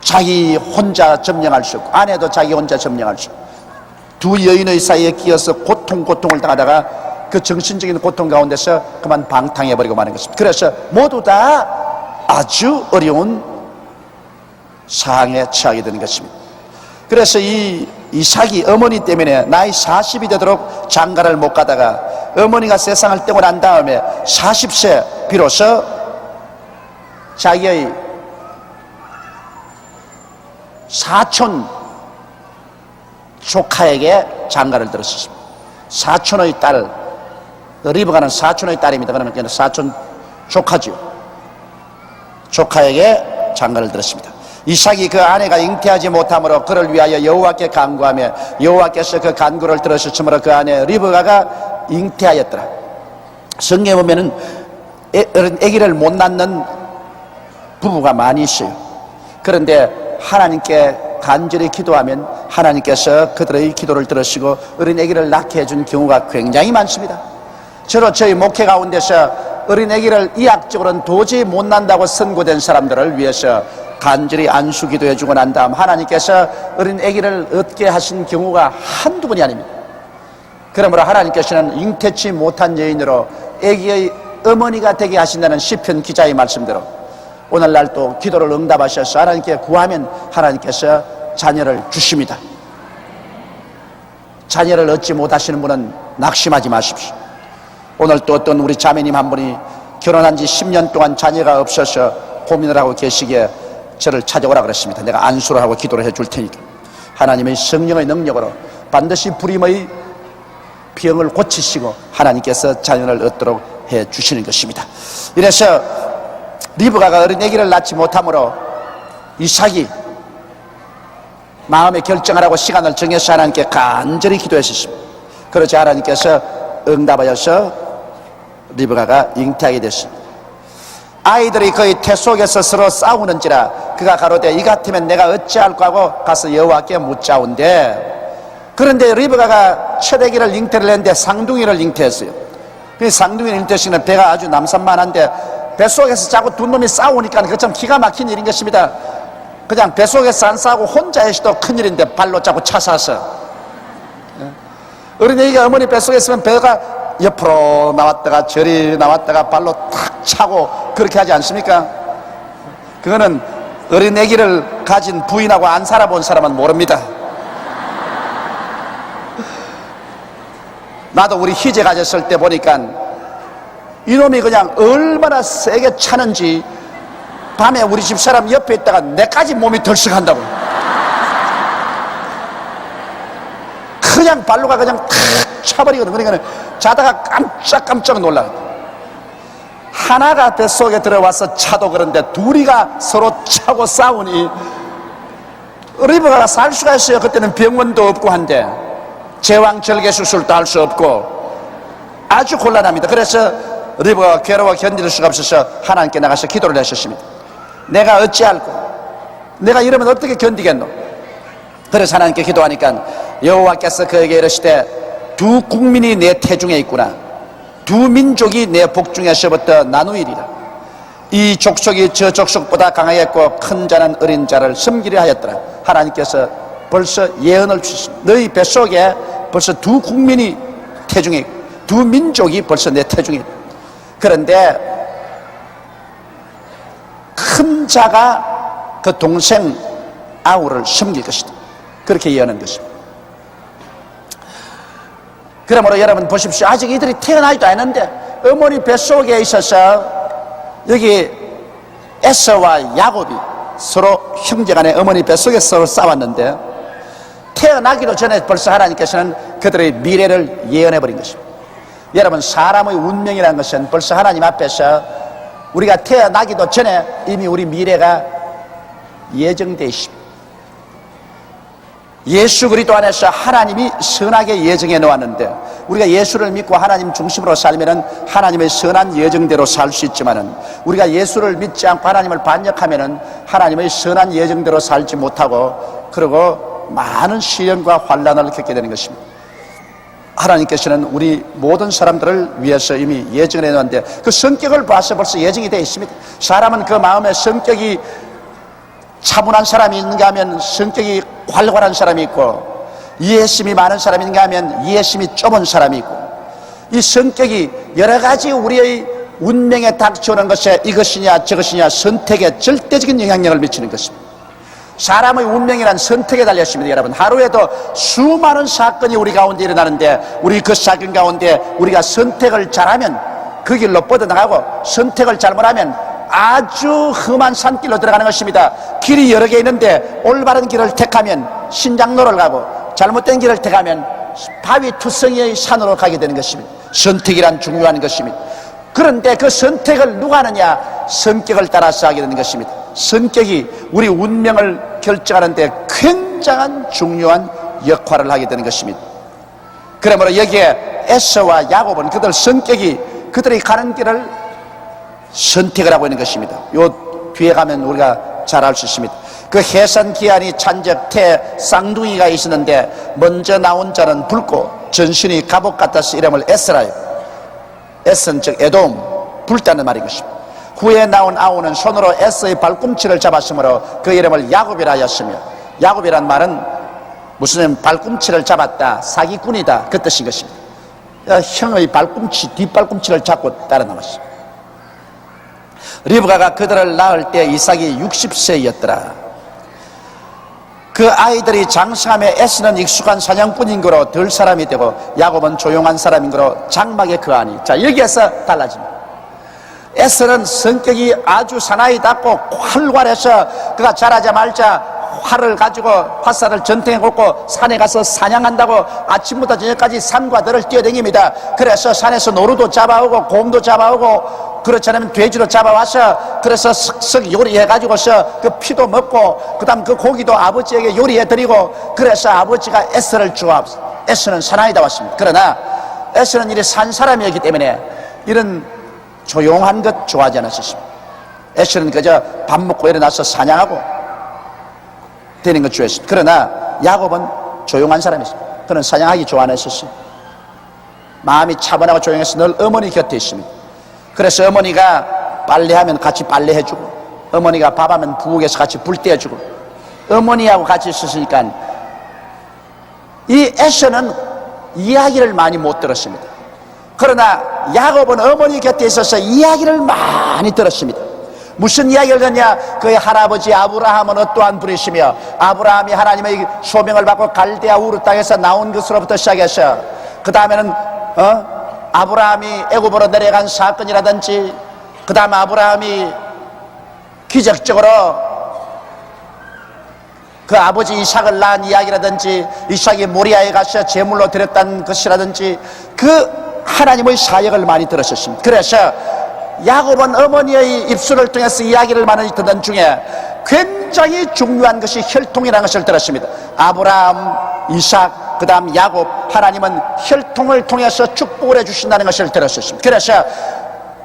자기 혼자 점령할 수 없고 아내도 자기 혼자 점령할 수 없고 두 여인의 사이에 끼어서 고통을 당하다가 그 정신적인 고통 가운데서 그만 방탕해버리고 마는 것입니다. 그래서 모두 다 아주 어려운 상황에 처하게 되는 것입니다. 그래서 이삭이 어머니 때문에 나이 40이 되도록 장가를 못 가다가 어머니가 세상을 떼고 난 다음에 40세 비로소 자기의 사촌 조카에게 장가를 들었습니다. 사촌의 딸, 리브가는 사촌의 딸입니다. 그러면 사촌 조카지요. 조카에게 장가를 들었습니다. 이삭이 그 아내가 잉태하지 못함으로 그를 위하여 여호와께 간구하며 여호와께서 그 간구를 들으셨으므로 그 아내 리브가가 잉태하였더라. 성경에 보면은 아기를 못 낳는 부부가 많이 있어요. 그런데 하나님께 간절히 기도하면 하나님께서 그들의 기도를 들으시고 어린 아기를 낳게 해준 경우가 굉장히 많습니다. 저로 저희 목회 가운데서 어린 아기를 의학적으로는 도저히 못 낳는다고 선고된 사람들을 위해서 간절히 안수 기도해주고 난 다음 하나님께서 어린 아기를 얻게 하신 경우가 한두 번이 아닙니다. 그러므로 하나님께서는 잉태치 못한 여인으로 아기의 어머니가 되게 하신다는 시편 기자의 말씀대로 오늘날 또 기도를 응답하셔서 하나님께 구하면 하나님께서 자녀를 주십니다. 자녀를 얻지 못하시는 분은 낙심하지 마십시오. 오늘 또 어떤 우리 자매님 한 분이 결혼한 지 10년 동안 자녀가 없어서 고민을 하고 계시기에 저를 찾아오라 그랬습니다. 내가 안수를 하고 기도를 해줄 테니까 하나님의 성령의 능력으로 반드시 불임의 병을 고치시고 하나님께서 자녀를 얻도록 해주시는 것입니다. 이래서 리브가가 어린 아기를 낳지 못함으로 이삭이 마음의 결정을 하고 시간을 정해서 하나님께 간절히 기도했습니다. 그러자 하나님께서 응답하여서 리브가가 잉태하게 됐습니다. 아이들이 그의 태 속에서 서로 싸우는지라 그가 가로되 이 같으면 내가 어찌할까 하고 가서 여호와께 묻자온대. 그런데 리브가가 첫 아기를 잉태를 했는데 쌍둥이를 잉태했어요. 그 쌍둥이를 잉태시키는 배가 아주 남산만한데 뱃속에서 자꾸 두 놈이 싸우니까 그거 참 기가 막힌 일인 것입니다. 그냥 뱃속에서 안 싸우고 혼자 해서도 큰일인데 발로 자꾸 차서서 어린애가 어머니 뱃속에 있으면 배가 옆으로 나왔다가 저리 나왔다가 발로 탁 차고 그렇게 하지 않습니까? 그거는 어린 아기를 가진 부인하고 안 살아본 사람은 모릅니다. 나도 우리 희재 가졌을 때 보니까 이놈이 그냥 얼마나 세게 차는지 밤에 우리 집 사람 옆에 있다가 내까지 몸이 덜썩한다고. 그냥 발로가 그냥 탁 차버리거든. 그러니까 자다가 깜짝깜짝 놀라. 하나가 뱃속에 들어와서 차도 그런데 둘이가 서로 차고 싸우니 리브가가 살 수가 있어요. 그때는 병원도 없고 한데 제왕절개 수술도 할 수 없고 아주 곤란합니다. 그래서 리브가가 괴로워 견딜 수가 없어서 하나님께 나가서 기도를 하셨습니다. 내가 어찌할꼬? 내가 이러면 어떻게 견디겠노? 그래서 하나님께 기도하니까 여호와께서 그에게 이르시되 두 국민이 내 태중에 있구나. 두 민족이 내 복중에서부터 나누이리라. 이 족속이 저 족속보다 강하겠고 큰 자는 어린 자를 섬기려 하였더라. 하나님께서 벌써 예언을 주셨습니다. 너희 뱃속에 벌써 두 국민이 태중에, 두 민족이 벌써 내 태중에. 그런데 큰 자가 그 동생 아우를 섬길 것이다. 그렇게 예언한 것입니다. 그러므로 여러분 보십시오. 아직 이들이 태어나지도 않았는데 어머니 뱃속에 있어서 여기 에서와 야곱이 서로 형제간에 어머니 뱃속에 서로 싸웠는데 태어나기도 전에 벌써 하나님께서는 그들의 미래를 예언해 버린 것입니다. 여러분, 사람의 운명이라는 것은 벌써 하나님 앞에서 우리가 태어나기도 전에 이미 우리 미래가 예정되어 있습니다. 예수 그리스도 안에서 하나님이 선하게 예정해 놓았는데 우리가 예수를 믿고 하나님 중심으로 살면은 하나님의 선한 예정대로 살 수 있지만은 우리가 예수를 믿지 않고 하나님을 반역하면은 하나님의 선한 예정대로 살지 못하고 그리고 많은 시련과 환난을 겪게 되는 것입니다. 하나님께서는 우리 모든 사람들을 위해서 이미 예정해 놓았는데 그 성격을 봐서 벌써 예정이 되어 있습니다. 사람은 그 마음에 성격이 차분한 사람이 있는가 하면 성격이 활발한 사람이 있고 이해심이 많은 사람이 있는가 하면 이해심이 좁은 사람이 있고 이 성격이 여러 가지 우리의 운명에 닥쳐오는 것에 이것이냐 저것이냐 선택에 절대적인 영향력을 미치는 것입니다. 사람의 운명이란 선택에 달려 있습니다. 여러분, 하루에도 수많은 사건이 우리 가운데 일어나는데 우리 그 사건 가운데 우리가 선택을 잘하면 그 길로 뻗어나가고 선택을 잘못하면 아주 험한 산길로 들어가는 것입니다. 길이 여러 개 있는데 올바른 길을 택하면 신장로를 가고 잘못된 길을 택하면 바위투성이의 산으로 가게 되는 것입니다. 선택이란 중요한 것입니다. 그런데 그 선택을 누가 하느냐? 성격을 따라서 하게 되는 것입니다. 성격이 우리 운명을 결정하는 데 굉장한 중요한 역할을 하게 되는 것입니다. 그러므로 여기에 에서와 야곱은 그들 성격이 그들이 가는 길을 선택을 하고 있는 것입니다. 요 뒤에 가면 우리가 잘 알 수 있습니다. 그 해산 기한이 찬적 태 쌍둥이가 있었는데 먼저 나온 자는 붉고 전신이 갑옷 같아서 이름을 에스라요. 에스는 즉 에돔, 붉다는 말인 것입니다. 후에 나온 아우는 손으로 에스의 발꿈치를 잡았으므로 그 이름을 야곱이라 하였으며 야곱이란 말은 무슨 발꿈치를 잡았다, 사기꾼이다 그 뜻인 것입니다. 형의 발꿈치, 뒷발꿈치를 잡고 따라 나왔습니다. 리브가가 그들을 낳을 때 이삭이 60세였더라. 그 아이들이 장성함에 에스는 익숙한 사냥꾼인 거로 덜 사람이 되고 야곱은 조용한 사람인 거로 장막에 거하니. 자, 여기에서 달라집니다. 에스는 성격이 아주 사나이 닿고 활발해서 그가 자라자마자 활을 가지고 화살을 전탱에 꽂고 산에 가서 사냥한다고 아침부터 저녁까지 산과 들을 뛰어다닙니다. 그래서 산에서 노루도 잡아오고 곰도 잡아오고 그렇지 않으면 돼지도 잡아와서 그래서 슥슥 요리해가지고서 그 피도 먹고 그 다음 그 고기도 아버지에게 요리해드리고 그래서 아버지가 에스를 좋아합니다. 에스는 사나이다 왔습니다. 그러나 에스는 이래 산 사람이었기 때문에 이런 조용한 것 좋아하지 않았습니다. 에스는 그저 밥 먹고 일어나서 사냥하고 되는 것 좋아했습니다. 그러나 야곱은 조용한 사람이었습니다. 그는 사냥하기 좋아 안 했었어요. 마음이 차분하고 조용해서 늘 어머니 곁에 있습니다. 그래서 어머니가 빨래하면 같이 빨래해주고 어머니가 밥하면 부엌에서 같이 불 떼어주고 어머니하고 같이 있었으니까 이 에서는 이야기를 많이 못 들었습니다. 그러나 야곱은 어머니 곁에 있어서 이야기를 많이 들었습니다. 무슨 이야기를 듣냐? 그의 할아버지 아브라함은 어떠한 분이시며 아브라함이 하나님의 소명을 받고 갈대아 우르 땅에서 나온 것으로부터 시작해서 그 다음에는 아브라함이 애굽으로 내려간 사건이라든지 그 다음 아브라함이 기적적으로 그 아버지 이삭을 낳은 이야기라든지 이삭이 모리아에 가서 제물로 드렸다는 것이라든지 그 하나님의 사역을 많이 들었었습니다. 그래서 야곱은 어머니의 입술을 통해서 이야기를 많이 듣는 중에 굉장히 중요한 것이 혈통이라는 것을 들었습니다. 아브라함, 이삭, 그 다음 야곱, 하나님은 혈통을 통해서 축복을 해주신다는 것을 들었습니다. 그래서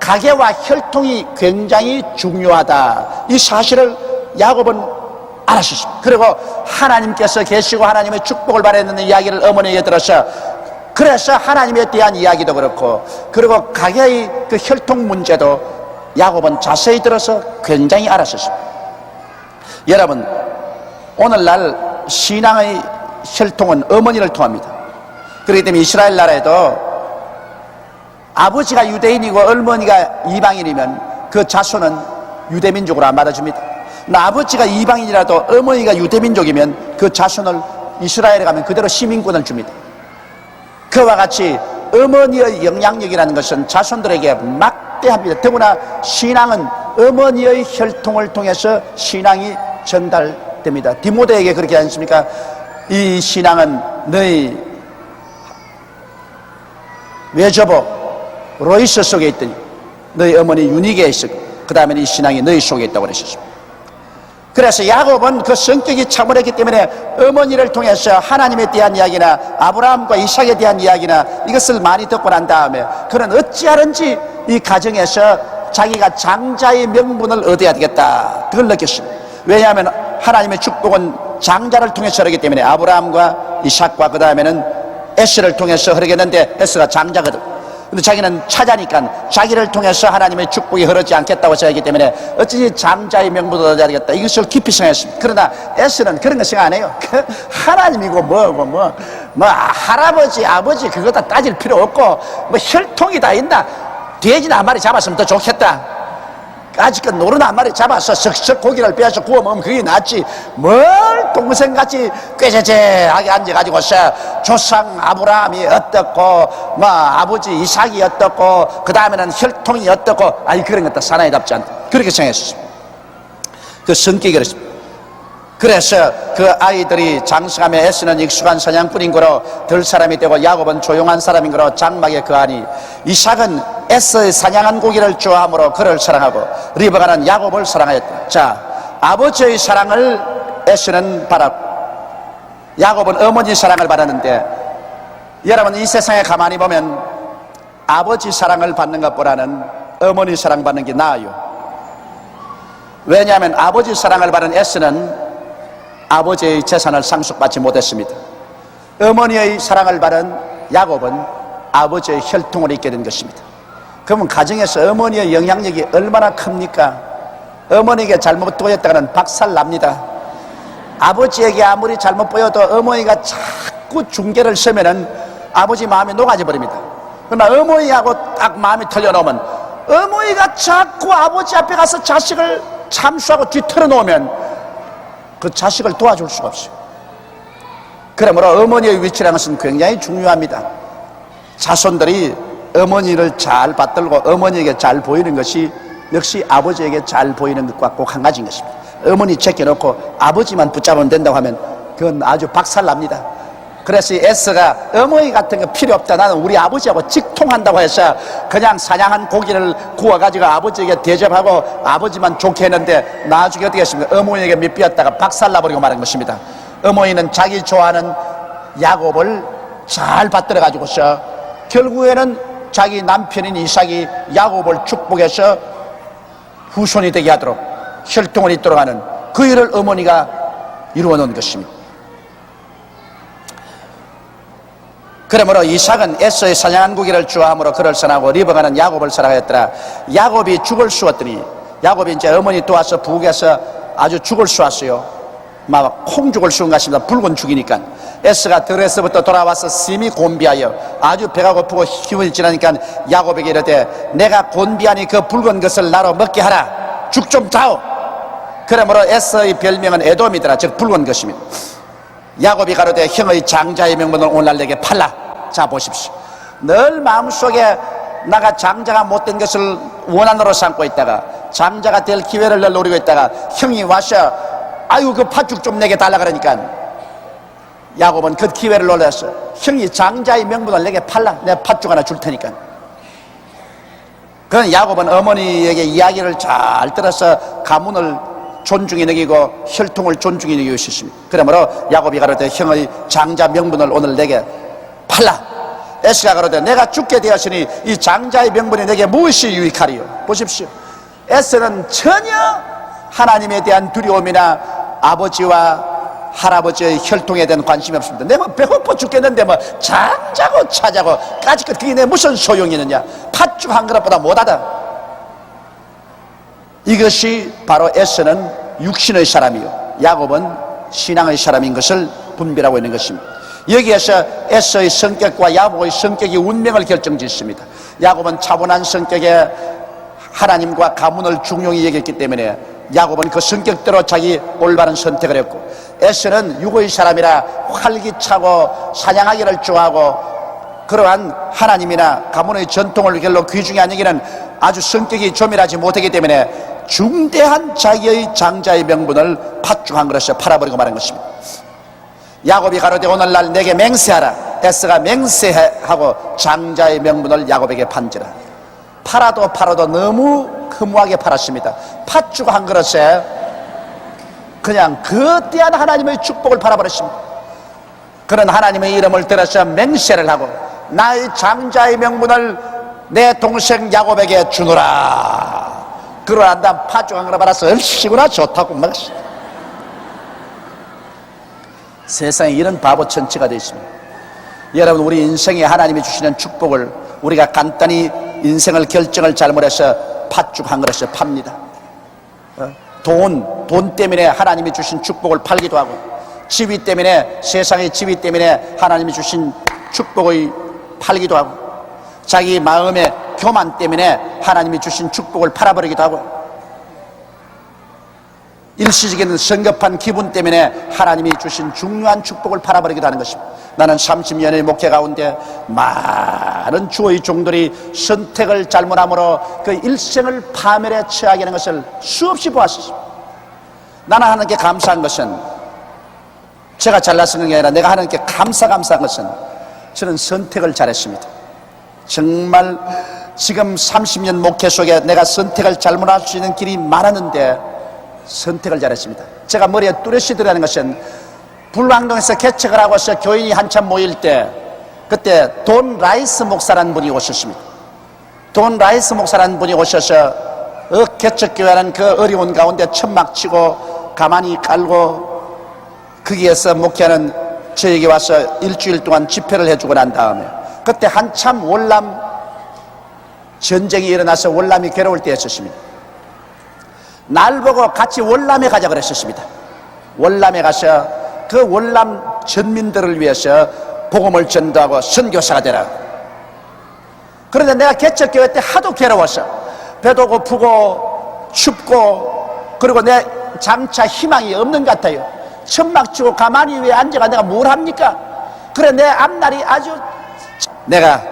가계와 혈통이 굉장히 중요하다, 이 사실을 야곱은 알았습니다. 그리고 하나님께서 계시고 하나님의 축복을 바라는 이야기를 어머니에게 들어서 그래서 하나님에 대한 이야기도 그렇고 그리고 가계의 그 혈통 문제도 야곱은 자세히 들어서 굉장히 알았었습니다. 여러분, 오늘날 신앙의 혈통은 어머니를 통합니다. 그렇기 때문에 이스라엘 나라에도 아버지가 유대인이고 어머니가 이방인이면 그 자손은 유대민족으로 안 받아줍니다. 아버지가 이방인이라도 어머니가 유대민족이면 그 자손을 이스라엘에 가면 그대로 시민권을 줍니다. 그와 같이 어머니의 영향력이라는 것은 자손들에게 막대합니다. 더구나 신앙은 어머니의 혈통을 통해서 신앙이 전달됩니다. 디모데에게 그렇게 하지 않습니까? 이 신앙은 너희 외조부 로이스 속에 있더니 너희 어머니 유니게에 있었고 그 다음에 이 신앙이 너희 속에 있다고 그러셨습니다. 그래서 야곱은 그 성격이 참으했기 때문에 어머니를 통해서 하나님에 대한 이야기나 아브라함과 이삭에 대한 이야기나 이것을 많이 듣고 난 다음에 그는 어찌하든지 이 가정에서 자기가 장자의 명분을 얻어야 되겠다, 그걸 느꼈습니다. 왜냐하면 하나님의 축복은 장자를 통해서 흐르기 때문에 아브라함과 이삭과 그 다음에는 에스를 통해서 흐르겠는데 에스가 장자거든. 근데 자기는 차자니까 자기를 통해서 하나님의 축복이 흐르지 않겠다고 생각하기 때문에 어찌 장자의 명분을 얻어야 되겠다, 이것을 깊이 생각했습니다. 그러나 에스는 그런 거 생각 안 해요. 하나님이고 뭐고 할아버지 아버지 그거 다 따질 필요 없고 뭐 혈통이 다 있나, 돼지나 한 마리 잡았으면 더 좋겠다, 아직은 노른 한 마리 잡아서 석석 고기를 빼서 구워 먹으면 그게 낫지, 뭘 동생같이 꾀재재하게 앉아가지고서 조상 아브라함이 어떻고 뭐 아버지 이삭이 어떻고 그 다음에는 혈통이 어떻고, 아니 그런 것도 사나이답지 않다, 그렇게 생각했습니다. 그 성격이 그렇습니다. 그래서 그 아이들이 장성하며 에스는 익숙한 사냥꾼인 거로 들 사람이 되고 야곱은 조용한 사람인 거로 장막에 거하니 이삭은 에스의 사냥한 고기를 좋아하므로 그를 사랑하고 리브가는 야곱을 사랑하였다. 자, 아버지의 사랑을 에스는 받았고 야곱은 어머니 사랑을 받았는데, 여러분 이 세상에 가만히 보면 아버지 사랑을 받는 것보다는 어머니 사랑 받는 게 나아요. 왜냐하면 아버지 사랑을 받은 에스는 아버지의 재산을 상속받지 못했습니다. 어머니의 사랑을 받은 야곱은 아버지의 혈통을 잊게 된 것입니다. 그러면 가정에서 어머니의 영향력이 얼마나 큽니까? 어머니에게 잘못 보였다가는 박살납니다. 아버지에게 아무리 잘못 보여도 어머니가 자꾸 중개를 서면은 아버지 마음이 녹아져 버립니다. 그러나 어머니하고 딱 마음이 틀려놓으면, 어머니가 자꾸 아버지 앞에 가서 자식을 참수하고 뒤틀어 놓으면 그 자식을 도와줄 수가 없어요. 그러므로 어머니의 위치라는 것은 굉장히 중요합니다. 자손들이 어머니를 잘 받들고 어머니에게 잘 보이는 것이 역시 아버지에게 잘 보이는 것과 꼭 한 가지인 것입니다. 어머니 제껴놓고 아버지만 붙잡으면 된다고 하면 그건 아주 박살납니다. 그래서 에스가 어머니 같은 거 필요 없다, 나는 우리 아버지하고 직통한다고 해서 그냥 사냥한 고기를 구워가지고 아버지에게 대접하고 아버지만 좋게 했는데 나중에 어떻게 했습니까? 어머니에게 밑비었다가 박살나버리고 말한 것입니다. 어머니는 자기 좋아하는 야곱을 잘 받들어가지고서 결국에는 자기 남편인 이삭이 야곱을 축복해서 후손이 되게 하도록 혈통을 잇도록 하는 그 일을 어머니가 이루어 놓은 것입니다. 그러므로 이삭은 에서의 사냥한 고기를 좋아하므로 그를 사랑하고 리브가는 야곱을 사랑하였더라. 야곱이 죽을 쑤었더니, 야곱이 이제 어머니 도와서 부엌에서 아주 죽을 쑤었어요. 막 콩죽을 쑤은 것입니다. 붉은 죽이니까. 에스가 들에서부터 돌아와서 심히 곤비하여 아주 배가 고프고 힘을 지나니까 야곱에게 이르되, 내가 곤비하니 그 붉은 것을 나로 먹게 하라. 죽 좀 다오. 그러므로 에서의 별명은 에돔이더라, 즉 붉은 것입니다. 야곱이 가로되, 형의 장자의 명분을 오늘날 내게 팔라. 자 보십시오. 늘 마음속에 나가 장자가 못된 것을 원한으로 삼고 있다가 장자가 될 기회를 늘 노리고 있다가 형이 와서 아유 그 팥죽 좀 내게 달라 그러니까 야곱은 그 기회를 노려서 형이 장자의 명분을 내게 팔라, 내가 팥죽 하나 줄 테니까. 그건 야곱은 어머니에게 이야기를 잘 들어서 가문을 존중히 여기고 혈통을 존중히 여기고 있었습니다. 그러므로 야곱이 가로되, 형의 장자 명분을 오늘 내게 팔라. 에스가 가로되, 내가 죽게 되었으니 이 장자의 명분이 내게 무엇이 유익하리요? 보십시오. 에스는 전혀 하나님에 대한 두려움이나 아버지와 할아버지의 혈통에 대한 관심이 없습니다. 내가 배고파 죽겠는데 뭐 장자고 차자고 까짓것 그게 내 무슨 소용이 있느냐, 팥죽 한 그릇보다 못하다. 이것이 바로 에서는 육신의 사람이요, 야곱은 신앙의 사람인 것을 분별하고 있는 것입니다. 여기에서 에서의 성격과 야곱의 성격이 운명을 결정짓습니다. 야곱은 차분한 성격에 하나님과 가문을 중용히 여겼기 때문에 야곱은 그 성격대로 자기 올바른 선택을 했고, 에서는 육의 사람이라 활기차고 사냥하기를 좋아하고 그러한 하나님이나 가문의 전통을 별로 귀중히 안 여기는 아주 성격이 조밀하지 못하기 때문에 중대한 자기의 장자의 명분을 팥죽한 그릇에 팔아버리고 말한 것입니다. 야곱이 가로되 오늘날 내게 맹세하라. 에서가 맹세하고 장자의 명분을 야곱에게 판지라. 팔아도 너무 허무하게 팔았습니다. 팥죽 한 그릇에 그냥 거대한 하나님의 축복을 팔아버렸습니다. 그런 하나님의 이름을 들어서 맹세를 하고 나의 장자의 명분을 내 동생 야곱에게 주노라. 그러한다 팥죽 한 그릇 받아서 얼씨구나 좋다고 먹었어. 세상에 이런 바보 천치가 되어 있습니다. 여러분, 우리 인생에 하나님이 주시는 축복을 우리가 간단히 인생을 결정을 잘못해서 팥죽 한 그릇에 팝니다. 돈 때문에 하나님이 주신 축복을 팔기도 하고, 지위 때문에, 세상의 지위 때문에 하나님이 주신 축복을 팔기도 하고, 자기 마음의 교만 때문에 하나님이 주신 축복을 팔아버리기도 하고, 일시적인 성급한 기분 때문에 하나님이 주신 중요한 축복을 팔아버리기도 하는 것입니다. 나는 30년의 목회 가운데 많은 주의 종들이 선택을 잘못함으로 그 일생을 파멸에 처하게 하는 것을 수없이 보았습니다. 나는 하나님께 감사한 것은, 제가 잘나서 그런 게 아니라 내가 하나님께 감사한 것은 저는 선택을 잘했습니다. 정말 지금 30년 목회 속에 내가 선택을 잘못할 수 있는 길이 많았는데 선택을 잘했습니다. 제가 머리에 뚜렷이 들어가는 것은, 불광동에서 개척을 하고서 교인이 한참 모일 때 그때 돈 라이스 목사라는 분이 오셨습니다. 돈 라이스 목사라는 분이 오셔서 개척교회는 그 어려운 가운데 천막 치고 가만히 깔고 거기에서 목회하는 저에게 와서 일주일 동안 집회를 해주고 난 다음에, 그때 한참 월남 전쟁이 일어나서 월남이 괴로울 때였었습니다. 날 보고 같이 월남에 가자 그랬었습니다. 월남에 가서 그 월남 전민들을 위해서 복음을 전도하고 선교사가 되라. 그런데 내가 개척교회 때 하도 괴로워서 배도 고프고 춥고, 그리고 내 장차 희망이 없는 것 같아요. 천막 치고 가만히 왜 앉아가 내가 뭘 합니까? 그래 내 앞날이 아주, 내가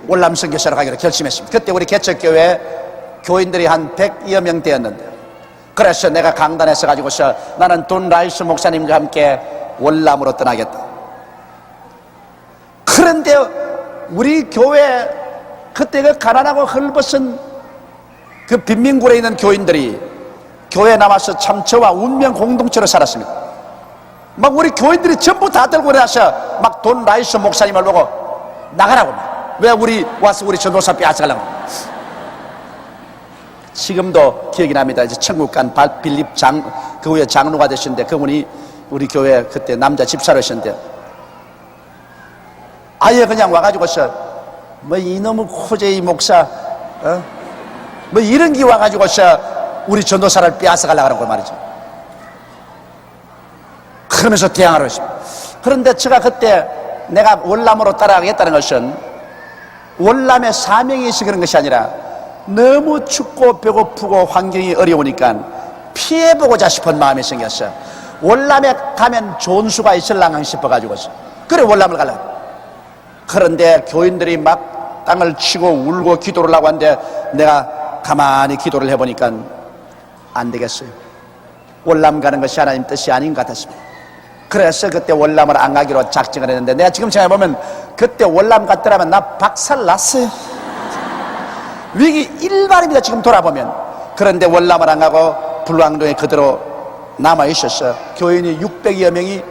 월남 선교사로 가기로 결심했습니다. 그때 우리 개척교회 교인들이 한 100여 명 되었는데, 그래서 내가 강단에서 가지고서 나는 돈 라이스 목사님과 함께 월남으로 떠나겠다. 그런데 우리 교회 그때 그 가난하고 헐벗은 그 빈민굴에 있는 교인들이 교회에 남아서 참 저와 운명 공동체로 살았습니다. 막 우리 교인들이 전부 다 들고 나서 막 돈 라이스 목사님을 보고 나가라고, 왜 우리 와서 우리 전도사 빼앗으려고. 지금도 기억이 납니다. 이제 천국 간 빌립 그 후에 장로가 되셨는데, 그분이 우리 교회 그때 남자 집사로 하셨는데, 아예 그냥 와가지고서 뭐 이놈의 호재이 목사 뭐 이런 게 와가지고서 우리 전도사를 빼앗아 가려고 하는 걸 말이죠. 그러면서 대항하러 했습니다. 그런데 제가 그때 내가 월남으로 따라가겠다는 것은 월남에 사명이 있어 그런 것이 아니라, 너무 춥고 배고프고 환경이 어려우니까 피해보고자 싶은 마음이 생겼어. 월남에 가면 좋은 수가 있을랑가 싶어가지고서 그래 월남을 가려고. 그런데 교인들이 막 땅을 치고 울고 기도를 하고 하는데, 내가 가만히 기도를 해보니까 안 되겠어요. 월남 가는 것이 하나님 뜻이 아닌 것 같았습니다. 그래서 그때 월남을 안 가기로 작정을 했는데, 내가 지금 생각해보면 그때 월남 갔더라면 나 박살 났어요. 위기 일반입니다 지금 돌아보면. 그런데 월남을 안 가고 불광동에 그대로 남아있어서 교인이 600여 명이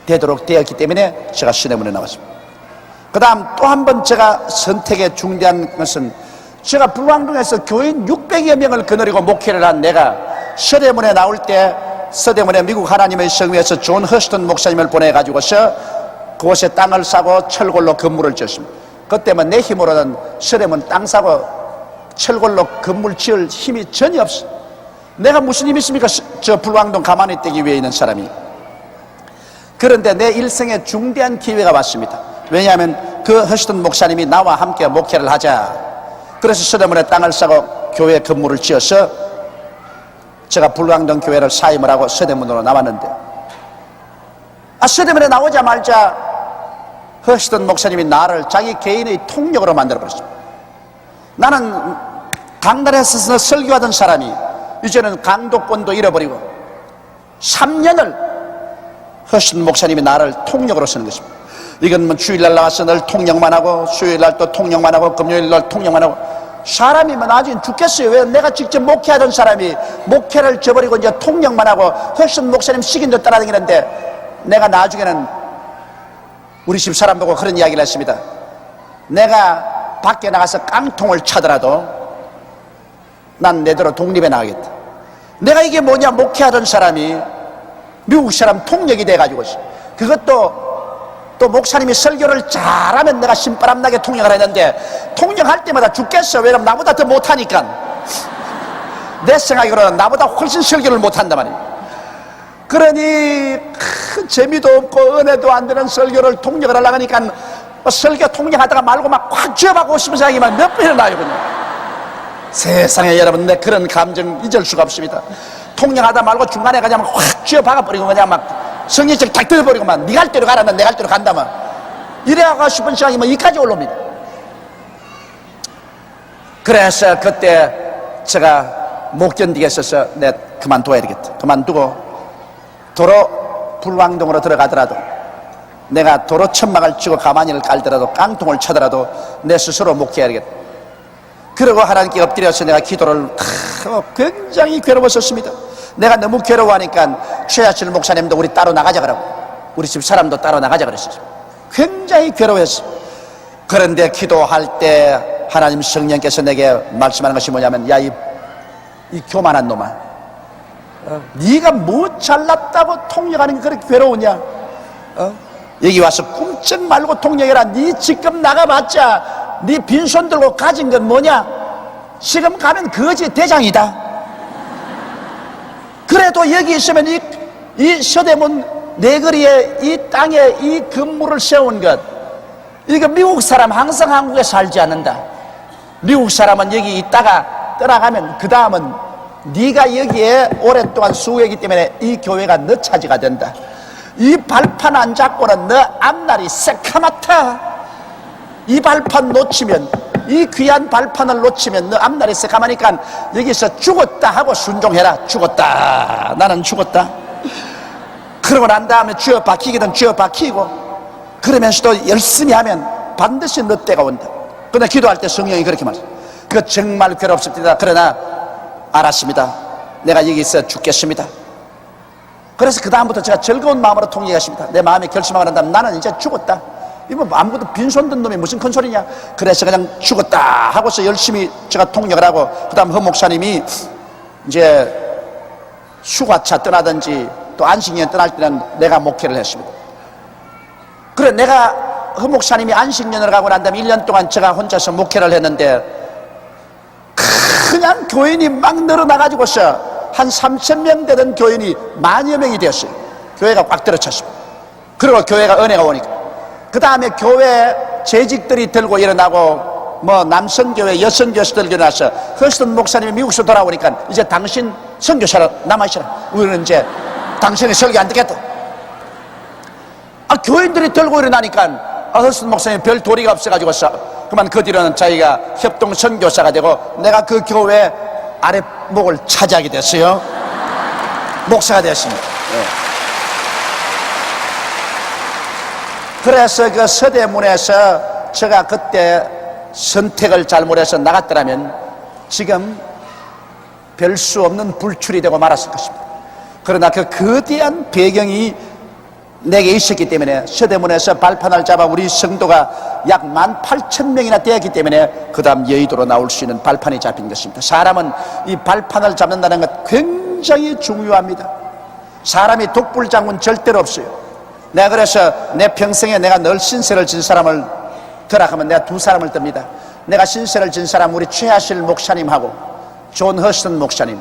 되도록 되었기 때문에 제가 시내문에 나왔습니다. 그 다음 또 한 번 제가 선택에 중대한 것은, 제가 불광동에서 교인 600여 명을 거느리고 목회를 한 내가 서대문에 나올 때, 서대문에 미국 하나님의 성회에서 존 허스턴 목사님을 보내가지고서 그곳에 땅을 사고 철골로 건물을 지었습니다. 그때만 내 힘으로는 서대문 땅 사고 철골로 건물 지을 힘이 전혀 없어. 내가 무슨 힘이 있습니까? 저 불광동 가만히 있기 위해 있는 사람이. 그런데 내 일생에 중대한 기회가 왔습니다. 왜냐하면 그 허시던 목사님이 나와 함께 목회를 하자. 그래서 서대문에 땅을 사고 교회 건물을 지어서 제가 불광동 교회를 사임을 하고 서대문으로 나왔는데, 서대문에 나오자마자 허시던 목사님이 나를 자기 개인의 통역으로 만들어버렸습니다. 나는 강단에서 설교하던 사람이 이제는 강도권도 잃어버리고 3년을 허시던 목사님이 나를 통역으로 쓰는 것입니다. 이건 뭐 주일날 나와서 늘 통역만 하고, 수요일날 또 통역만 하고, 금요일날 통역만 하고. 사람이면 아직 죽겠어요. 왜? 내가 직접 목회하던 사람이 목회를 저버리고 이제 통역만 하고 허시던 목사님 시킨대로 따라다니는데, 내가 나중에는 우리 집 사람 보고 그런 이야기를 했습니다. 내가 밖에 나가서 깡통을 차더라도 난 내대로 독립해 나가겠다. 내가 이게 뭐냐, 목회하던 사람이 미국 사람 통역이 돼가지고, 그것도 또 목사님이 설교를 잘하면 내가 신바람나게 통역을 했는데, 통역할 때마다 죽겠어. 왜냐면 나보다 더 못하니까. 내 생각으로는 나보다 훨씬 설교를 못한단 말이에요. 그러니 재미도 없고 은혜도 안 되는 설교를 통역을 하려고 하니까 설교 통역하다가 말고 막 확 쥐어박고 싶은 생각이 막 몇 번이나 나요. 그냥 세상에 여러분, 내 그런 감정 잊을 수가 없습니다. 통역하다 말고 중간에 그냥 확 쥐어박아버리고 그냥 막 성경책 딱 들어버리고 막 네 갈 대로 가라면 내 갈 대로 간다면 이래가고 싶은 생각이 뭐 이까지 올라옵니다. 그래서 그때 제가 못 견디겠어서 내 그만둬야 되겠다. 그만두고 도로 불광동으로 들어가더라도, 내가 도로 천막을 치고 가만히를 깔더라도, 깡통을 쳐더라도 내 스스로 목회해야겠다. 그러고 하나님께 엎드려서 내가 기도를 굉장히 괴로웠었습니다. 내가 너무 괴로워하니까 최하실 목사님도 우리 따로 나가자 그러고, 우리 집 사람도 따로 나가자 그랬어요. 굉장히 괴로웠어요. 그런데 기도할 때 하나님 성령께서 내게 말씀하는 것이 뭐냐면, 야, 이 교만한 놈아, 네가 뭐 잘났다고 통역하는 게 그렇게 괴로우냐? 여기 와서 꿈쩍 말고 통역해라. 네 지금 나가봤자 네 빈손 들고 가진 건 뭐냐? 지금 가면 거지 대장이다. 그래도 여기 있으면 이 서대문 내거리에 이 땅에 이 건물을 세운 것, 이거 미국 사람 항상 한국에 살지 않는다. 미국 사람은 여기 있다가 떠나가면 그 다음은 네가 여기에 오랫동안 수고했기 때문에 이 교회가 너 차지가 된다. 이 발판 안 잡고는 너 앞날이 새카맣다. 이 발판 놓치면, 이 귀한 발판을 놓치면 너 앞날이 새카마니까 여기서 죽었다 하고 순종해라. 죽었다, 나는 죽었다. 그러고 난 다음에 쥐어 박히기든 쥐어 박히고, 그러면서도 열심히 하면 반드시 너 때가 온다. 근데 기도할 때 성령이 그렇게 말해요. 그거 정말 괴롭습니다. 그러나 알았습니다. 내가 여기서 죽겠습니다. 그래서 그 다음부터 제가 즐거운 마음으로 통역했습니다. 내 마음에 결심하고 난 다음 나는 이제 죽었다. 이거 아무것도 빈손 든 놈이 무슨 큰 소리냐. 그래서 그냥 죽었다 하고서 열심히 제가 통역을 하고, 그 다음 허 목사님이 이제 휴가차 떠나든지 또 안식년 떠날 때는 내가 목회를 했습니다. 그래, 내가 허 목사님이 안식년을 가고 난 다음에 1년 동안 제가 혼자서 목회를 했는데, 그냥 교인이 막 늘어나가지고서 한 3,000명 되던 교인이 10,000여 명이 되었어요. 교회가 꽉 들어찼습니다. 그리고 교회가 은혜가 오니까, 그 다음에 교회 재직들이 들고 일어나고, 뭐 남선교회 여선교회들 일어나서 허시던 목사님이 미국에서 돌아오니까 이제 당신 선교사로 남아있으라. 우리는 이제 당신의 설교 안 듣겠다. 교인들이 들고 일어나니까 허시던 목사님이 별 도리가 없어가지고서 그만 그 뒤로는 자기가 협동 선교사가 되고, 내가 그 교회 아랫목을 차지하게 됐어요. 목사가 되었습니다. 네. 그래서 그 서대문에서 제가 그때 선택을 잘못해서 나갔더라면 지금 별 수 없는 불출이 되고 말았을 것입니다. 그러나 그 거대한 배경이 내게 있었기 때문에 서대문에서 발판을 잡아 우리 성도가 약 18,000명이나 되었기 때문에 그 다음 여의도로 나올 수 있는 발판이 잡힌 것입니다. 사람은 이 발판을 잡는다는 것 굉장히 중요합니다. 사람이 독불장군 절대로 없어요. 내가 그래서 내 평생에 내가 늘 신세를 진 사람을 들어가면 내가 두 사람을 듭니다. 내가 신세를 진 사람 우리 최하실 목사님하고 존 허스턴 목사님.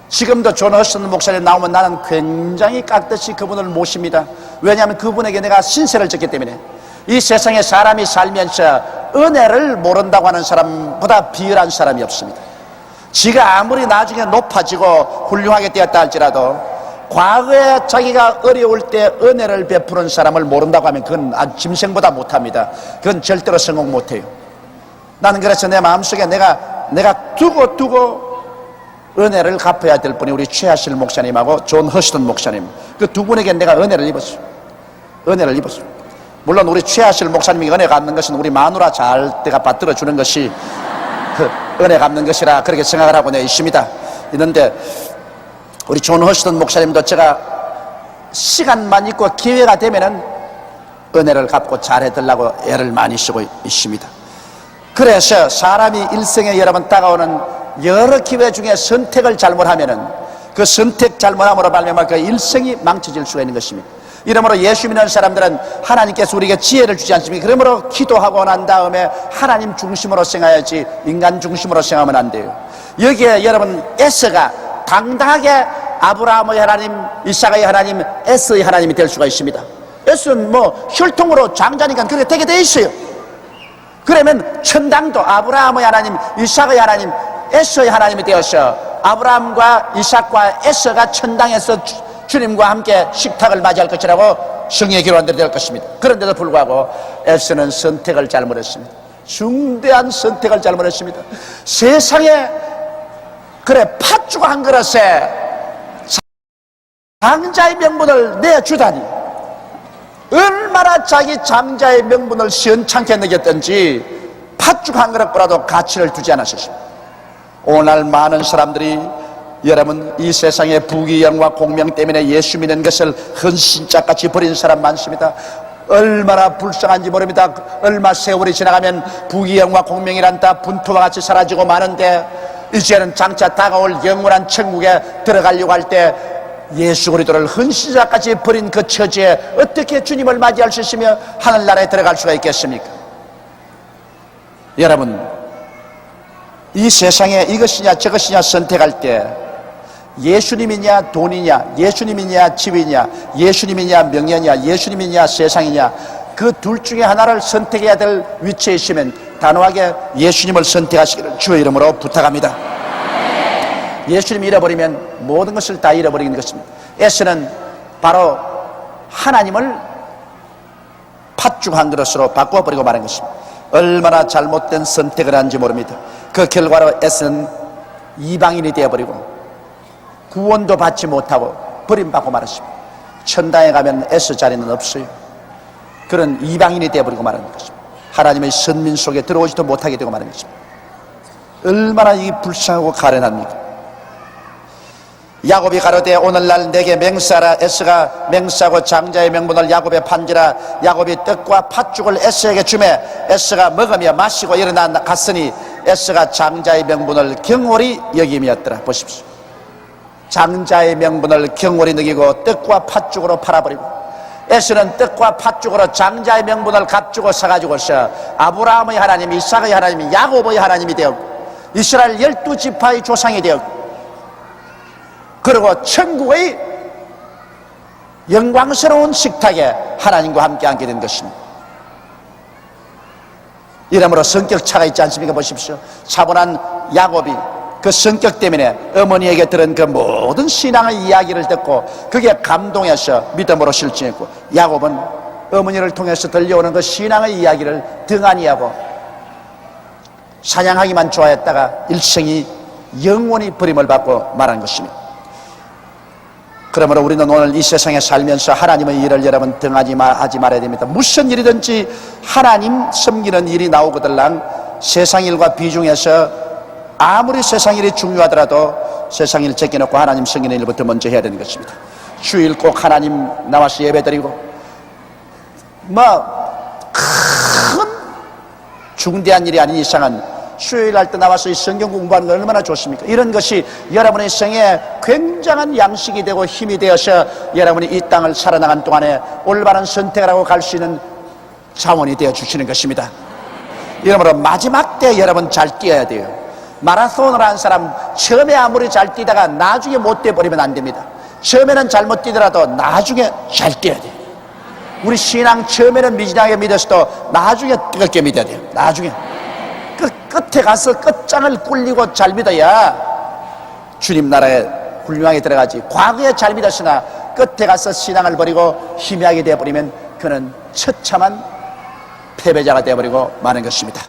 지금도 존 허스턴 목사님 나오면 나는 굉장히 깍듯이 그분을 모십니다. 왜냐하면 그분에게 내가 신세를 졌기 때문에. 이 세상에 사람이 살면서 은혜를 모른다고 하는 사람보다 비열한 사람이 없습니다. 지가 아무리 나중에 높아지고 훌륭하게 되었다 할지라도 과거에 자기가 어려울 때 은혜를 베푸는 사람을 모른다고 하면 그건 아주 짐승보다 못합니다. 그건 절대로 성공 못해요. 나는 그래서 내 마음속에 내가 두고 은혜를 갚아야 될 분이 우리 최하실 목사님하고 존 허스턴 목사님, 그 두 분에게 내가 은혜를 입었어요. 은혜를 입었어요. 물론 우리 최하실 목사님이 은혜 갚는 것은 우리 마누라 잘 때가 받들어 주는 것이 은혜 갚는 것이라 그렇게 생각을 하고 있습니다. 있는데 우리 존 허스턴 목사님도 제가 시간만 있고 기회가 되면은 은혜를 갚고 잘해달라고 애를 많이 쓰고 있습니다. 그래서 사람이 일생에 여러분 다가오는 여러 기회 중에 선택을 잘못하면은 그 선택 잘못함으로 말미암아 그 일생이 망쳐질 수가 있는 것입니다. 이러므로 예수 믿는 사람들은 하나님께서 우리에게 지혜를 주지 않습니까? 그러므로 기도하고 난 다음에 하나님 중심으로 생각해야지 인간 중심으로 생각하면 안 돼요. 여기에 여러분 에서가 당당하게 아브라함의 하나님, 이삭의 하나님, 에서의 하나님이 될 수가 있습니다. 에서는 뭐 혈통으로 장자니까 그렇게 되게 돼 있어요. 그러면 천당도 아브라함의 하나님, 이삭의 하나님, 에서의 하나님이 되어서 아브라함과 이삭과 에서가 천당에서 주님과 함께 식탁을 맞이할 것이라고 성경에 기록한 대로 될 것입니다. 그런데도 불구하고 에서는 선택을 잘못했습니다. 중대한 선택을 잘못했습니다. 세상에 그래 팥죽 한 그릇에 장자의 명분을 내주다니 얼마나 자기 장자의 명분을 시원찮게 느꼈던지 팥죽 한 그릇보다도 가치를 두지 않았습니다. 오늘 많은 사람들이 여러분 이 세상의 부귀영화 공명 때문에 예수 믿는 것을 헌신짝같이 버린 사람 많습니다. 얼마나 불쌍한지 모릅니다. 얼마 세월이 지나가면 부귀영화 공명이란 다 분토와 같이 사라지고 마는데 이제는 장차 다가올 영원한 천국에 들어가려고 할 때 예수 그리스도를 헌신자까지 버린 그 처지에 어떻게 주님을 맞이할 수 있으며 하늘나라에 들어갈 수가 있겠습니까? 여러분 이 세상에 이것이냐 저것이냐 선택할 때 예수님이냐 돈이냐, 예수님이냐 집이냐, 예수님이냐 명예냐, 예수님이냐 세상이냐, 그 둘 중에 하나를 선택해야 될 위치에 있으면 단호하게 예수님을 선택하시기를 주의 이름으로 부탁합니다. 예수님 잃어버리면 모든 것을 다 잃어버리는 것입니다. 에서는 바로 하나님을 팥죽 한 그릇으로 바꿔버리고 말한 것입니다. 얼마나 잘못된 선택을 한지 모릅니다. 그 결과로 에서는 이방인이 되어버리고 구원도 받지 못하고 버림받고 말았습니다. 천당에 가면 에서 자리는 없어요. 그런 이방인이 되어버리고 말하는 것입니다. 하나님의 선민 속에 들어오지도 못하게 되고 말하는 것입니다. 얼마나 이 불쌍하고 가련합니까? 야곱이 가로되 오늘날 내게 맹세하라. 에서가 맹세하고 장자의 명분을 야곱에 판지라. 야곱이 떡과 팥죽을 에서에게 주매 에서가 먹으며 마시고 일어나 갔으니 에서가 장자의 명분을 경홀히 여김이었더라. 보십시오. 장자의 명분을 경홀히 여기고 떡과 팥죽으로 팔아버리고 에서는 떡과 팥죽으로 장자의 명분을 값주고 사가지고서 아브라함의 하나님, 이삭의 하나님, 야곱의 하나님이 되었고 이스라엘 12지파의 조상이 되었고 그리고 천국의 영광스러운 식탁에 하나님과 함께 앉게 된 것입니다. 이러므로 성격 차가 있지 않습니까? 보십시오. 차분한 야곱이 그 성격 때문에 어머니에게 들은 그 모든 신앙의 이야기를 듣고 그게 감동해서 믿음으로 실천했고 야곱은 어머니를 통해서 들려오는 그 신앙의 이야기를 등한히 하고 사냥하기만 좋아했다가 일생이 영원히 버림을 받고 말한 것입니다. 그러므로 우리는 오늘 이 세상에 살면서 하나님의 일을 여러분 등하지 말아야 됩니다. 무슨 일이든지 하나님 섬기는 일이 나오거들랑 세상 일과 비중해서 아무리 세상 일이 중요하더라도 세상 일을 제껴놓고 하나님 섬기는 일부터 먼저 해야 되는 것입니다. 주일 꼭 하나님 나와서 예배드리고 큰 중대한 일이 아닌 이상은 수요일 할 때 나와서 이 성경 공부하는 건 얼마나 좋습니까? 이런 것이 여러분의 생에 굉장한 양식이 되고 힘이 되어서 여러분이 이 땅을 살아나간 동안에 올바른 선택을 하고 갈 수 있는 자원이 되어 주시는 것입니다. 이러므로 마지막 때 여러분 잘 뛰어야 돼요. 마라톤을 하는 사람 처음에 아무리 잘 뛰다가 나중에 못 뛰어버리면 안 됩니다. 처음에는 잘못 뛰더라도 나중에 잘 뛰어야 돼요. 우리 신앙 처음에는 미진하게 믿었어도 나중에 뜨겁게 믿어야 돼요. 나중에 그 끝에 가서 끝장을 꿀리고 잘 믿어야 주님 나라에 훌륭하게 들어가지. 과거에 잘 믿었으나 끝에 가서 신앙을 버리고 희미하게 되어버리면 그는 처참한 패배자가 되어버리고 마는 것입니다.